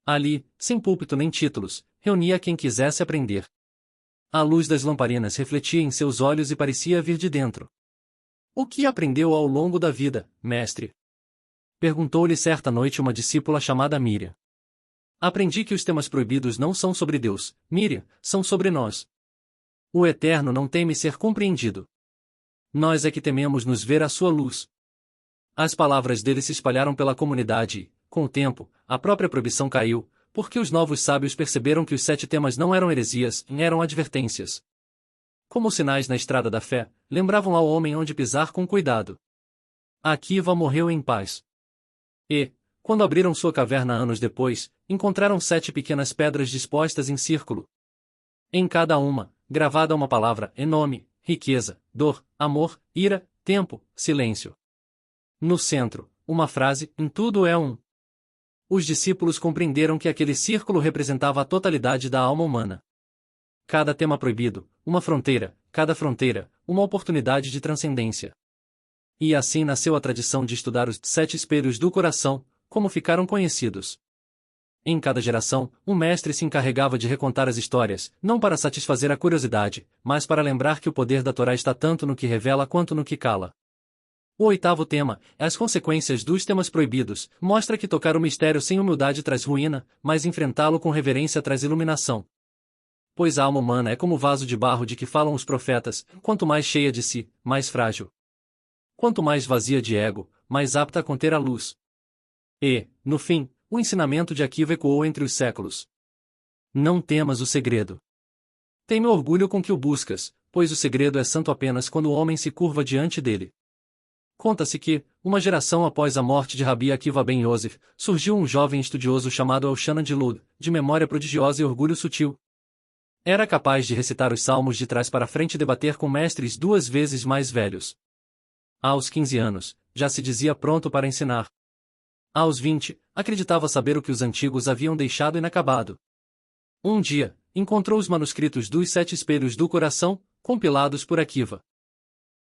Ali, sem púlpito nem títulos, reunia quem quisesse aprender. A luz das lamparinas refletia em seus olhos e parecia vir de dentro. O que aprendeu ao longo da vida, mestre? Perguntou-lhe certa noite uma discípula chamada Miriam. Aprendi que os temas proibidos não são sobre Deus, Miriam, são sobre nós. O Eterno não teme ser compreendido. Nós é que tememos nos ver à sua luz. As palavras dele se espalharam pela comunidade e, com o tempo, a própria proibição caiu, porque os novos sábios perceberam que os 7 temas não eram heresias, eram advertências. Como sinais na estrada da fé, lembravam ao homem onde pisar com cuidado. Akiva morreu em paz. E, quando abriram sua caverna anos depois, encontraram 7 pequenas pedras dispostas em círculo. Em cada uma, gravada uma palavra, nome, riqueza, dor, amor, ira, tempo, silêncio. No centro, uma frase, em tudo é um. Os discípulos compreenderam que aquele círculo representava a totalidade da alma humana. Cada tema proibido, uma fronteira, cada fronteira, uma oportunidade de transcendência. E assim nasceu a tradição de estudar os 7 espelhos do coração, como ficaram conhecidos. Em cada geração, um mestre se encarregava de recontar as histórias, não para satisfazer a curiosidade, mas para lembrar que o poder da Torá está tanto no que revela quanto no que cala. O 8º tema, as consequências dos temas proibidos, mostra que tocar o mistério sem humildade traz ruína, mas enfrentá-lo com reverência traz iluminação. Pois a alma humana é como o vaso de barro de que falam os profetas, quanto mais cheia de si, mais frágil. Quanto mais vazia de ego, mais apta a conter a luz. E, no fim, o ensinamento de Akiva ecoou entre os séculos. Não temas o segredo. Teme o orgulho com que o buscas, pois o segredo é santo apenas quando o homem se curva diante dele. Conta-se que, uma geração após a morte de Rabi Akiva ben Yosef, surgiu um jovem estudioso chamado Elchanan de Lud, de memória prodigiosa e orgulho sutil. Era capaz de recitar os salmos de trás para frente e debater com mestres 2 vezes mais velhos. Aos 15 anos, já se dizia pronto para ensinar. Aos 20, acreditava saber o que os antigos haviam deixado inacabado. Um dia, encontrou os manuscritos dos 7 espelhos do coração, compilados por Akiva.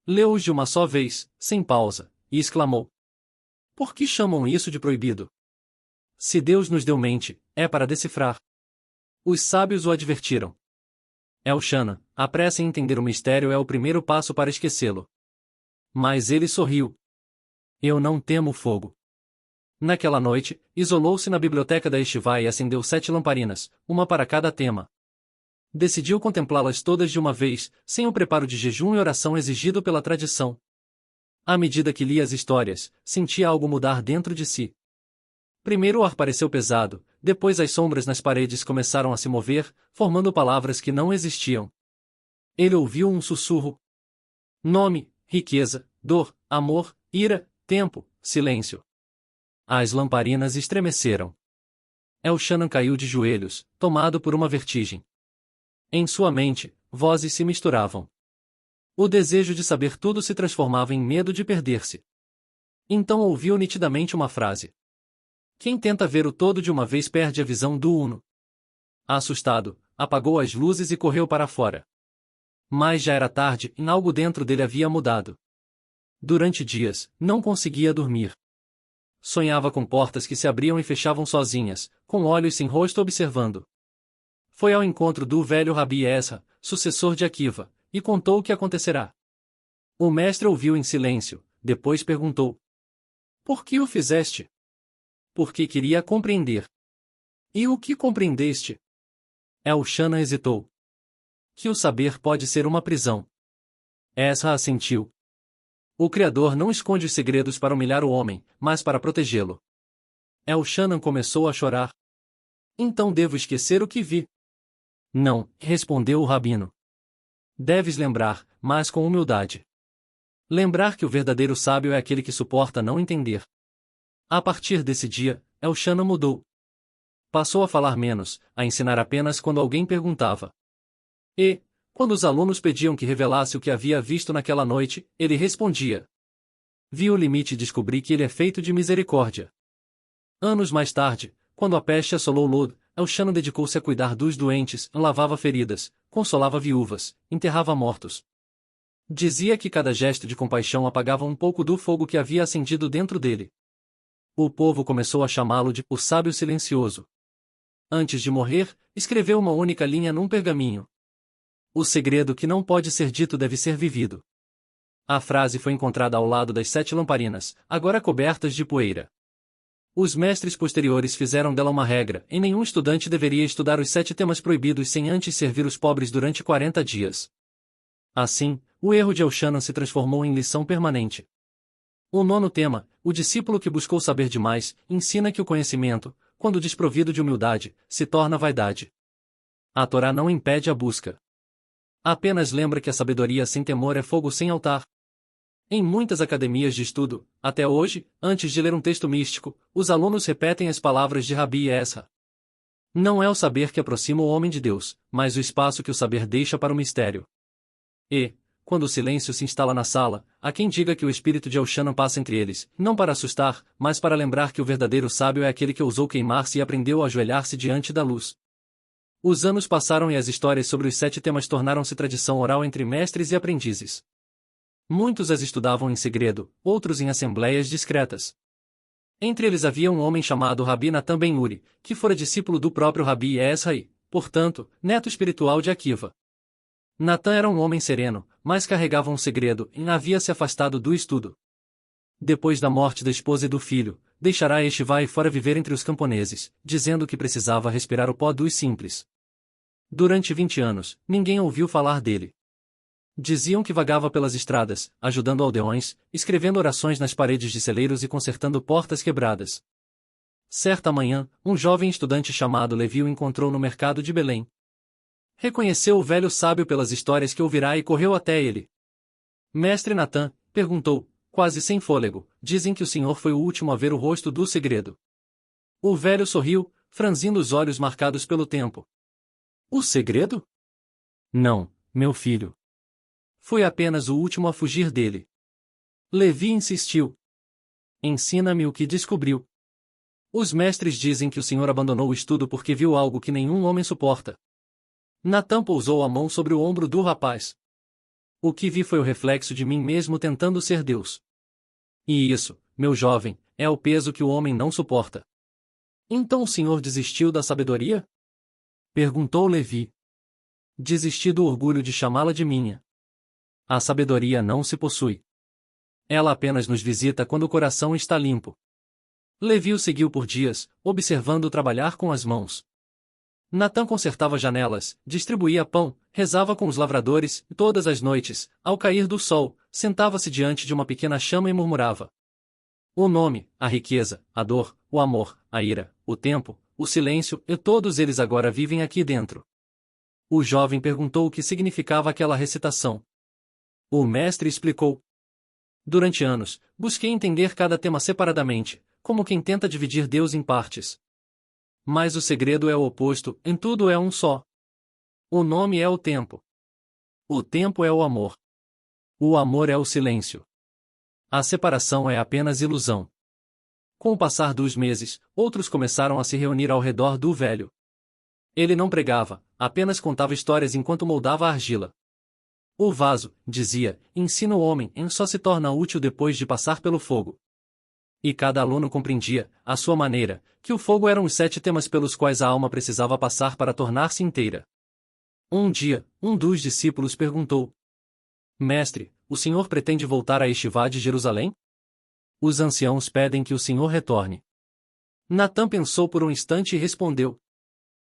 Leu-os de uma só vez, sem pausa, e exclamou: por que chamam isso de proibido? Se Deus nos deu mente, é para decifrar. Os sábios o advertiram. Elchanan, a pressa em entender o mistério é o primeiro passo para esquecê-lo. Mas ele sorriu. Eu não temo fogo. Naquela noite, isolou-se na biblioteca da Yeshiva e acendeu 7 lamparinas, uma para cada tema. Decidiu contemplá-las todas de uma vez, sem o preparo de jejum e oração exigido pela tradição. À medida que lia as histórias, sentia algo mudar dentro de si. Primeiro o ar pareceu pesado, depois as sombras nas paredes começaram a se mover, formando palavras que não existiam. Ele ouviu um sussurro. Nome, riqueza, dor, amor, ira, tempo, silêncio. As lamparinas estremeceram. Elshanan caiu de joelhos, tomado por uma vertigem. Em sua mente, vozes se misturavam. O desejo de saber tudo se transformava em medo de perder-se. Então ouviu nitidamente uma frase. Quem tenta ver o todo de uma vez perde a visão do uno. Assustado, apagou as luzes e correu para fora. Mas já era tarde e algo dentro dele havia mudado. Durante dias, não conseguia dormir. Sonhava com portas que se abriam e fechavam sozinhas, com olhos sem rosto observando. Foi ao encontro do velho Rabi Ezra, sucessor de Akiva, e contou o que acontecerá. O mestre ouviu em silêncio, depois perguntou: Por que o fizeste? Porque queria compreender. E o que compreendeste? Elshanan hesitou. Que o saber pode ser uma prisão. Ezra assentiu. O Criador não esconde os segredos para humilhar o homem, mas para protegê-lo. Elshanan começou a chorar. Então devo esquecer o que vi? Não, respondeu o rabino. Deves lembrar, mas com humildade. Lembrar que o verdadeiro sábio é aquele que suporta não entender. A partir desse dia, Elshanan mudou. Passou a falar menos, a ensinar apenas quando alguém perguntava. E, quando os alunos pediam que revelasse o que havia visto naquela noite, ele respondia. Vi o limite e descobri que ele é feito de misericórdia. Anos mais tarde, quando a peste assolou Lod, Elshanan dedicou-se a cuidar dos doentes, lavava feridas, consolava viúvas, enterrava mortos. Dizia que cada gesto de compaixão apagava um pouco do fogo que havia acendido dentro dele. O povo começou a chamá-lo de o sábio silencioso. Antes de morrer, escreveu uma única linha num pergaminho. O segredo que não pode ser dito deve ser vivido. A frase foi encontrada ao lado das 7 lamparinas, agora cobertas de poeira. Os mestres posteriores fizeram dela uma regra, e nenhum estudante deveria estudar os 7 temas proibidos sem antes servir os pobres durante 40 dias. Assim, o erro de Elshanan se transformou em lição permanente. O 9º tema, o discípulo que buscou saber demais, ensina que o conhecimento, quando desprovido de humildade, se torna vaidade. A Torá não impede a busca. Apenas lembra que a sabedoria sem temor é fogo sem altar. Em muitas academias de estudo, até hoje, antes de ler um texto místico, os alunos repetem as palavras de Rabi Ezra. Não é o saber que aproxima o homem de Deus, mas o espaço que o saber deixa para o mistério. E, quando o silêncio se instala na sala, há quem diga que o espírito de Elshanan passa entre eles, não para assustar, mas para lembrar que o verdadeiro sábio é aquele que ousou queimar-se e aprendeu a ajoelhar-se diante da luz. Os anos passaram e as histórias sobre os 7 temas tornaram-se tradição oral entre mestres e aprendizes. Muitos as estudavam em segredo, outros em assembleias discretas. Entre eles havia um homem chamado Rabi Natan Ben Uri, que fora discípulo do próprio Rabi Ezra e, portanto, neto espiritual de Akiva. Natan era um homem sereno, mas carregava um segredo e havia se afastado do estudo. Depois da morte da esposa e do filho, deixará este vai fora viver entre os camponeses, dizendo que precisava respirar o pó dos simples. Durante 20 anos, ninguém ouviu falar dele. Diziam que vagava pelas estradas, ajudando aldeões, escrevendo orações nas paredes de celeiros e consertando portas quebradas. Certa manhã, um jovem estudante chamado Levi o encontrou no mercado de Belém. Reconheceu o velho sábio pelas histórias que ouvirá e correu até ele. Mestre Natan, perguntou, quase sem fôlego, dizem que o senhor foi o último a ver o rosto do segredo. O velho sorriu, franzindo os olhos marcados pelo tempo. O segredo? Não, meu filho. Foi apenas o último a fugir dele. Levi insistiu. Ensina-me o que descobriu. Os mestres dizem que o senhor abandonou o estudo porque viu algo que nenhum homem suporta. Natan pousou a mão sobre o ombro do rapaz. O que vi foi o reflexo de mim mesmo tentando ser Deus. E isso, meu jovem, é o peso que o homem não suporta. Então o senhor desistiu da sabedoria? Perguntou Levi. Desisti do orgulho de chamá-la de minha. A sabedoria não se possui. Ela apenas nos visita quando o coração está limpo. Levi o seguiu por dias, observando-o trabalhar com as mãos. Natan consertava janelas, distribuía pão, rezava com os lavradores, e todas as noites, ao cair do sol, sentava-se diante de uma pequena chama e murmurava. O nome, a riqueza, a dor, o amor, a ira, o tempo, o silêncio, e todos eles agora vivem aqui dentro. O jovem perguntou o que significava aquela recitação. O mestre explicou. Durante anos, busquei entender cada tema separadamente, como quem tenta dividir Deus em partes. Mas o segredo é o oposto, em tudo é um só. O nome é o tempo. O tempo é o amor. O amor é o silêncio. A separação é apenas ilusão. Com o passar dos meses, outros começaram a se reunir ao redor do velho. Ele não pregava, apenas contava histórias enquanto moldava a argila. O vaso, dizia, ensina o homem em só se torna útil depois de passar pelo fogo. E cada aluno compreendia, à sua maneira, que o fogo eram os 7 temas pelos quais a alma precisava passar para tornar-se inteira. Um dia, um dos discípulos perguntou: Mestre, o senhor pretende voltar à Yeshivá de Jerusalém? Os anciãos pedem que o senhor retorne. Natã pensou por um instante e respondeu: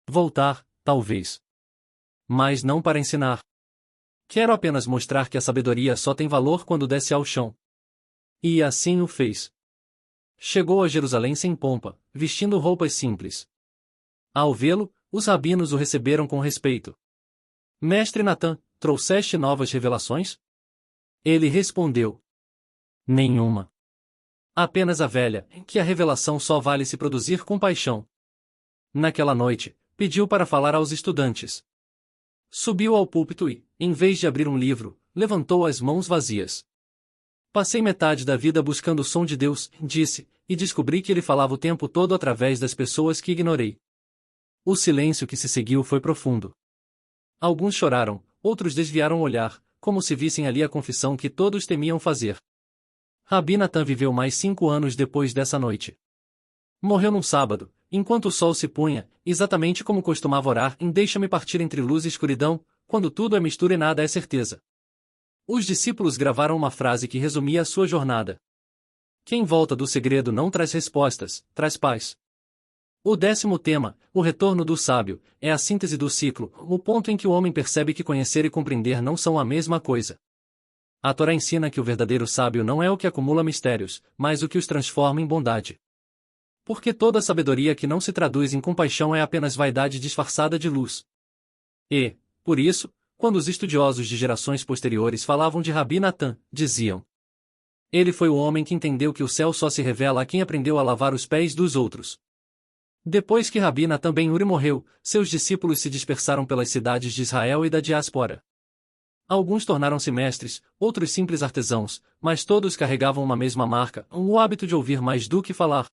Voltar, talvez. Mas não para ensinar. Quero apenas mostrar que a sabedoria só tem valor quando desce ao chão. E assim o fez. Chegou a Jerusalém sem pompa, vestindo roupas simples. Ao vê-lo, os rabinos o receberam com respeito. Mestre Natã, trouxeste novas revelações? Ele respondeu: Nenhuma. Apenas a velha, que a revelação só vale se produzir com paixão. Naquela noite, pediu para falar aos estudantes. Subiu ao púlpito e, em vez de abrir um livro, levantou as mãos vazias. Passei metade da vida buscando o som de Deus, disse, e descobri que ele falava o tempo todo através das pessoas que ignorei. O silêncio que se seguiu foi profundo. Alguns choraram, outros desviaram o olhar, como se vissem ali a confissão que todos temiam fazer. Rabi Natã viveu mais 5 anos depois dessa noite. Morreu num sábado, enquanto o sol se punha, exatamente como costumava orar em Deixa-me partir entre luz e escuridão, quando tudo é mistura e nada é certeza. Os discípulos gravaram uma frase que resumia a sua jornada. Quem volta do segredo não traz respostas, traz paz. O 10º tema, o retorno do sábio, é a síntese do ciclo, o ponto em que o homem percebe que conhecer e compreender não são a mesma coisa. A Torá ensina que o verdadeiro sábio não é o que acumula mistérios, mas o que os transforma em bondade. Porque toda sabedoria que não se traduz em compaixão é apenas vaidade disfarçada de luz. E, por isso, quando os estudiosos de gerações posteriores falavam de Rabi Natã, diziam: Ele foi o homem que entendeu que o céu só se revela a quem aprendeu a lavar os pés dos outros. Depois que Rabi Natã ben Uri morreu, seus discípulos se dispersaram pelas cidades de Israel e da diáspora. Alguns tornaram-se mestres, outros simples artesãos, mas todos carregavam uma mesma marca, o hábito de ouvir mais do que falar.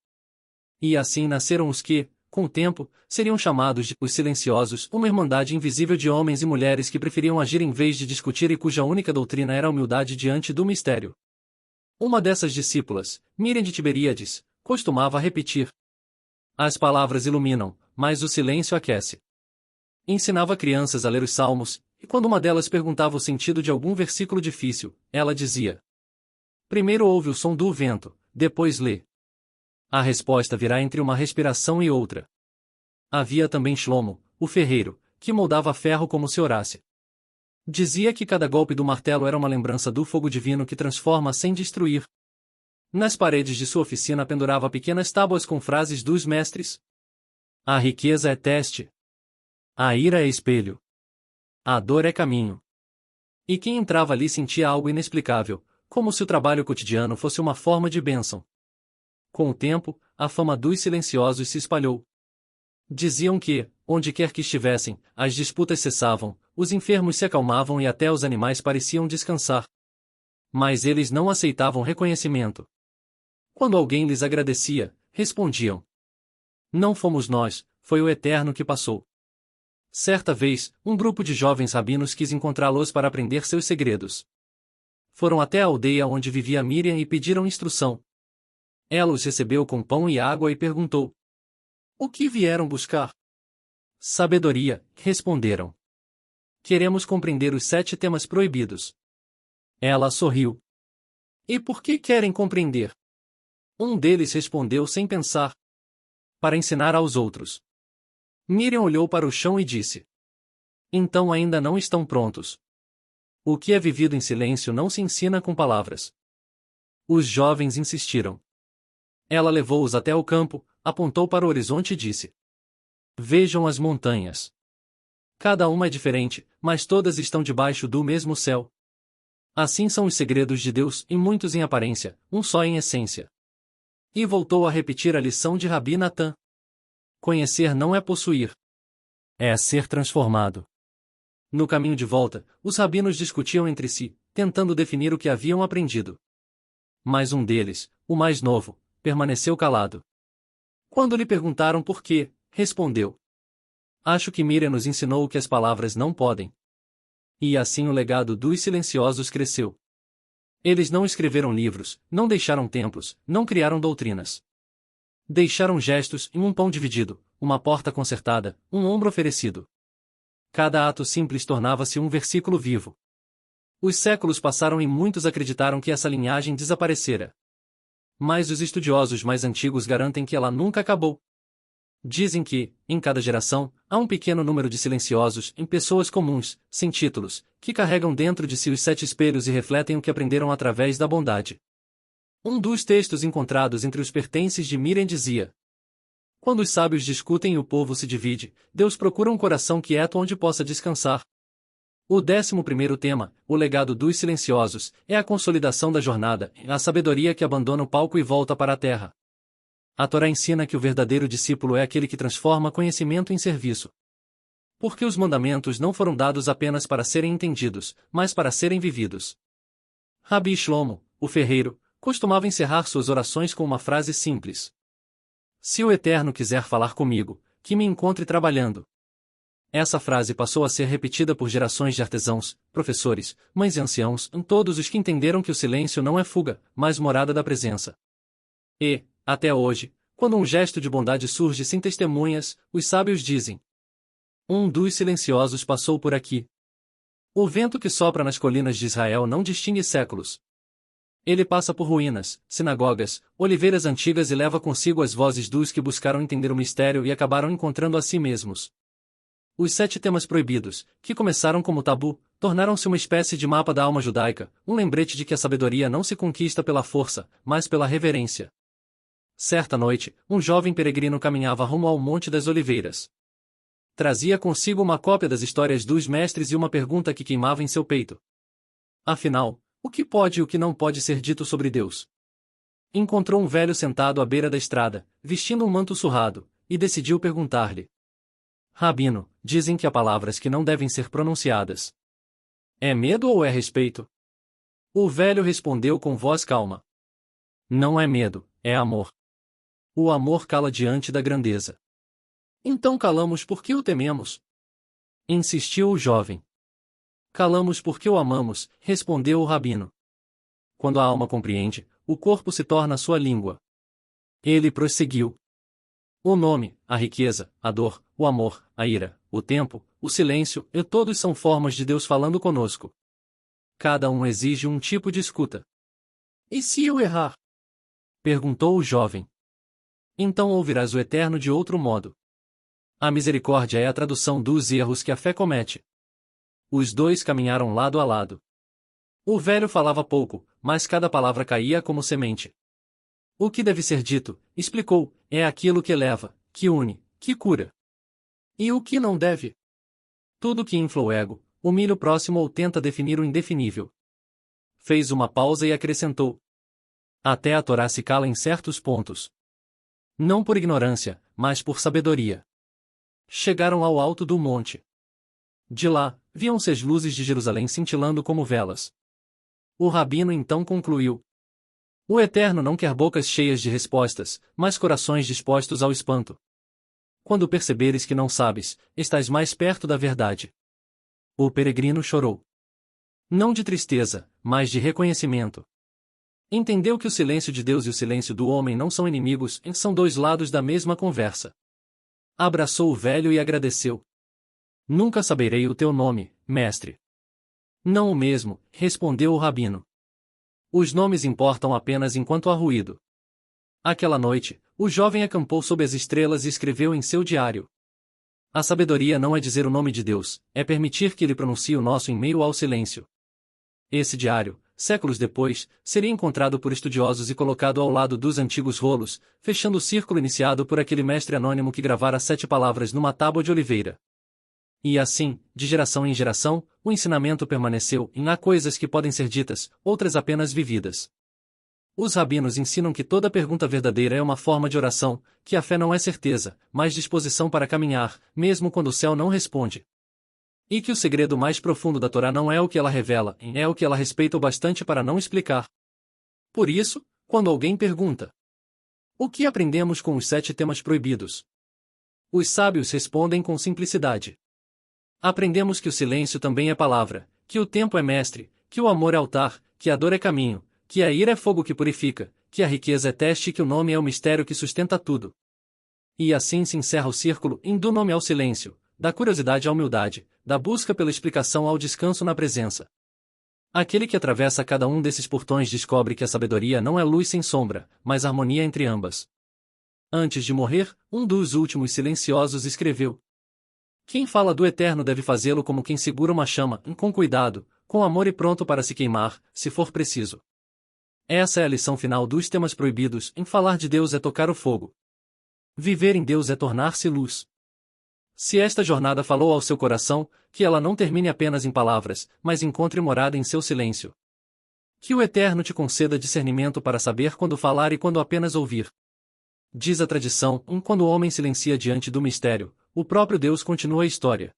E assim nasceram os que, com o tempo, seriam chamados de os silenciosos, uma irmandade invisível de homens e mulheres que preferiam agir em vez de discutir e cuja única doutrina era a humildade diante do mistério. Uma dessas discípulas, Miriam de Tiberíades, costumava repetir: As palavras iluminam, mas o silêncio aquece. Ensinava crianças a ler os salmos, e quando uma delas perguntava o sentido de algum versículo difícil, ela dizia: Primeiro ouve o som do vento, depois lê. A resposta virá entre uma respiração e outra. Havia também Shlomo, o ferreiro, que moldava ferro como se orasse. Dizia que cada golpe do martelo era uma lembrança do fogo divino que transforma sem destruir. Nas paredes de sua oficina pendurava pequenas tábuas com frases dos mestres. A riqueza é teste. A ira é espelho. A dor é caminho. E quem entrava ali sentia algo inexplicável, como se o trabalho cotidiano fosse uma forma de bênção. Com o tempo, a fama dos silenciosos se espalhou. Diziam que, onde quer que estivessem, as disputas cessavam, os enfermos se acalmavam e até os animais pareciam descansar. Mas eles não aceitavam reconhecimento. Quando alguém lhes agradecia, respondiam: Não fomos nós, foi o Eterno que passou. Certa vez, um grupo de jovens rabinos quis encontrá-los para aprender seus segredos. Foram até a aldeia onde vivia Miriam e pediram instrução. Ela os recebeu com pão e água e perguntou: O que vieram buscar? Sabedoria, responderam. Queremos compreender os 7 temas proibidos. Ela sorriu. E por que querem compreender? Um deles respondeu sem pensar: Para ensinar aos outros. Miriam olhou para o chão e disse: Então ainda não estão prontos. O que é vivido em silêncio não se ensina com palavras. Os jovens insistiram. Ela levou-os até o campo, apontou para o horizonte e disse: Vejam as montanhas. Cada uma é diferente, mas todas estão debaixo do mesmo céu. Assim são os segredos de Deus, e muitos em aparência, um só em essência. E voltou a repetir a lição de Rabi Natã. Conhecer não é possuir. É ser transformado. No caminho de volta, os rabinos discutiam entre si, tentando definir o que haviam aprendido. Mas um deles, o mais novo, permaneceu calado. Quando lhe perguntaram por quê, respondeu: Acho que Miriam nos ensinou que as palavras não podem. E assim o legado dos silenciosos cresceu. Eles não escreveram livros, não deixaram templos, não criaram doutrinas. Deixaram gestos e um pão dividido, uma porta consertada, um ombro oferecido. Cada ato simples tornava-se um versículo vivo. Os séculos passaram e muitos acreditaram que essa linhagem desaparecera. Mas os estudiosos mais antigos garantem que ela nunca acabou. Dizem que, em cada geração, há um pequeno número de silenciosos, em pessoas comuns, sem títulos, que carregam dentro de si os 7 espelhos e refletem o que aprenderam através da bondade. Um dos textos encontrados entre os pertences de Miriam dizia: Quando os sábios discutem e o povo se divide, Deus procura um coração quieto onde possa descansar. O 11º tema, o legado dos silenciosos, é a consolidação da jornada, a sabedoria que abandona o palco e volta para a terra. A Torá ensina que o verdadeiro discípulo é aquele que transforma conhecimento em serviço. Porque os mandamentos não foram dados apenas para serem entendidos, mas para serem vividos. Rabi Shlomo, o ferreiro, costumava encerrar suas orações com uma frase simples: Se o Eterno quiser falar comigo, que me encontre trabalhando. Essa frase passou a ser repetida por gerações de artesãos, professores, mães e anciãos, todos os que entenderam que o silêncio não é fuga, mas morada da presença. E, até hoje, quando um gesto de bondade surge sem testemunhas, os sábios dizem: Um dos silenciosos passou por aqui. O vento que sopra nas colinas de Israel não distingue séculos. Ele passa por ruínas, sinagogas, oliveiras antigas e leva consigo as vozes dos que buscaram entender o mistério e acabaram encontrando a si mesmos. Os 7 temas proibidos, que começaram como tabu, tornaram-se uma espécie de mapa da alma judaica, um lembrete de que a sabedoria não se conquista pela força, mas pela reverência. Certa noite, um jovem peregrino caminhava rumo ao Monte das Oliveiras. Trazia consigo uma cópia das histórias dos mestres e uma pergunta que queimava em seu peito. Afinal, o que pode e o que não pode ser dito sobre Deus? Encontrou um velho sentado à beira da estrada, vestindo um manto surrado, e decidiu perguntar-lhe: Rabino, dizem que há palavras que não devem ser pronunciadas. É medo ou é respeito? O velho respondeu com voz calma: Não é medo, é amor. O amor cala diante da grandeza. Então calamos porque o tememos? Insistiu o jovem. Calamos porque o amamos, respondeu o rabino. Quando a alma compreende, o corpo se torna sua língua. Ele prosseguiu: O nome, a riqueza, a dor, o amor, a ira, o tempo, o silêncio, e todos são formas de Deus falando conosco. Cada um exige um tipo de escuta. E se eu errar? Perguntou o jovem. Então ouvirás o Eterno de outro modo. A misericórdia é a tradução dos erros que a fé comete. Os dois caminharam lado a lado. O velho falava pouco, mas cada palavra caía como semente. O que deve ser dito, explicou, é aquilo que eleva, que une, que cura. E o que não deve? Tudo que infla o ego, humilha o próximo ou tenta definir o indefinível. Fez uma pausa e acrescentou: Até a Torá se cala em certos pontos. Não por ignorância, mas por sabedoria. Chegaram ao alto do monte. De lá, viam-se as luzes de Jerusalém cintilando como velas. O rabino então concluiu: O Eterno não quer bocas cheias de respostas, mas corações dispostos ao espanto. Quando perceberes que não sabes, estás mais perto da verdade. O peregrino chorou. Não de tristeza, mas de reconhecimento. Entendeu que o silêncio de Deus e o silêncio do homem não são inimigos, são dois lados da mesma conversa. Abraçou o velho e agradeceu. Nunca saberei o teu nome, mestre. Não o mesmo, respondeu o rabino. Os nomes importam apenas enquanto há ruído. Aquela noite, o jovem acampou sob as estrelas e escreveu em seu diário: A sabedoria não é dizer o nome de Deus, é permitir que ele pronuncie o nosso em meio ao silêncio. Esse diário, séculos depois, seria encontrado por estudiosos e colocado ao lado dos antigos rolos, fechando o círculo iniciado por aquele mestre anônimo que gravara 7 palavras numa tábua de oliveira. E assim, de geração em geração, o ensinamento permaneceu, há coisas que podem ser ditas, outras apenas vividas. Os rabinos ensinam que toda pergunta verdadeira é uma forma de oração, que a fé não é certeza, mas disposição para caminhar, mesmo quando o céu não responde. E que o segredo mais profundo da Torá não é o que ela revela, é o que ela respeita o bastante para não explicar. Por isso, quando alguém pergunta: o que aprendemos com os 7 temas proibidos? Os sábios respondem com simplicidade. Aprendemos que o silêncio também é palavra, que o tempo é mestre, que o amor é altar, que a dor é caminho, que a ira é fogo que purifica, que a riqueza é teste e que o nome é o mistério que sustenta tudo. E assim se encerra o círculo, do nome ao silêncio, da curiosidade à humildade, da busca pela explicação ao descanso na presença. Aquele que atravessa cada um desses portões descobre que a sabedoria não é luz sem sombra, mas harmonia entre ambas. Antes de morrer, um dos últimos silenciosos escreveu: quem fala do eterno deve fazê-lo como quem segura uma chama, com cuidado, com amor e pronto para se queimar, se for preciso. Essa é a lição final dos temas proibidos. Falar de Deus é tocar o fogo. Viver em Deus é tornar-se luz. Se esta jornada falou ao seu coração, que ela não termine apenas em palavras, mas encontre morada em seu silêncio. Que o Eterno te conceda discernimento para saber quando falar e quando apenas ouvir. Diz a tradição, quando o homem silencia diante do mistério, o próprio Deus continua a história.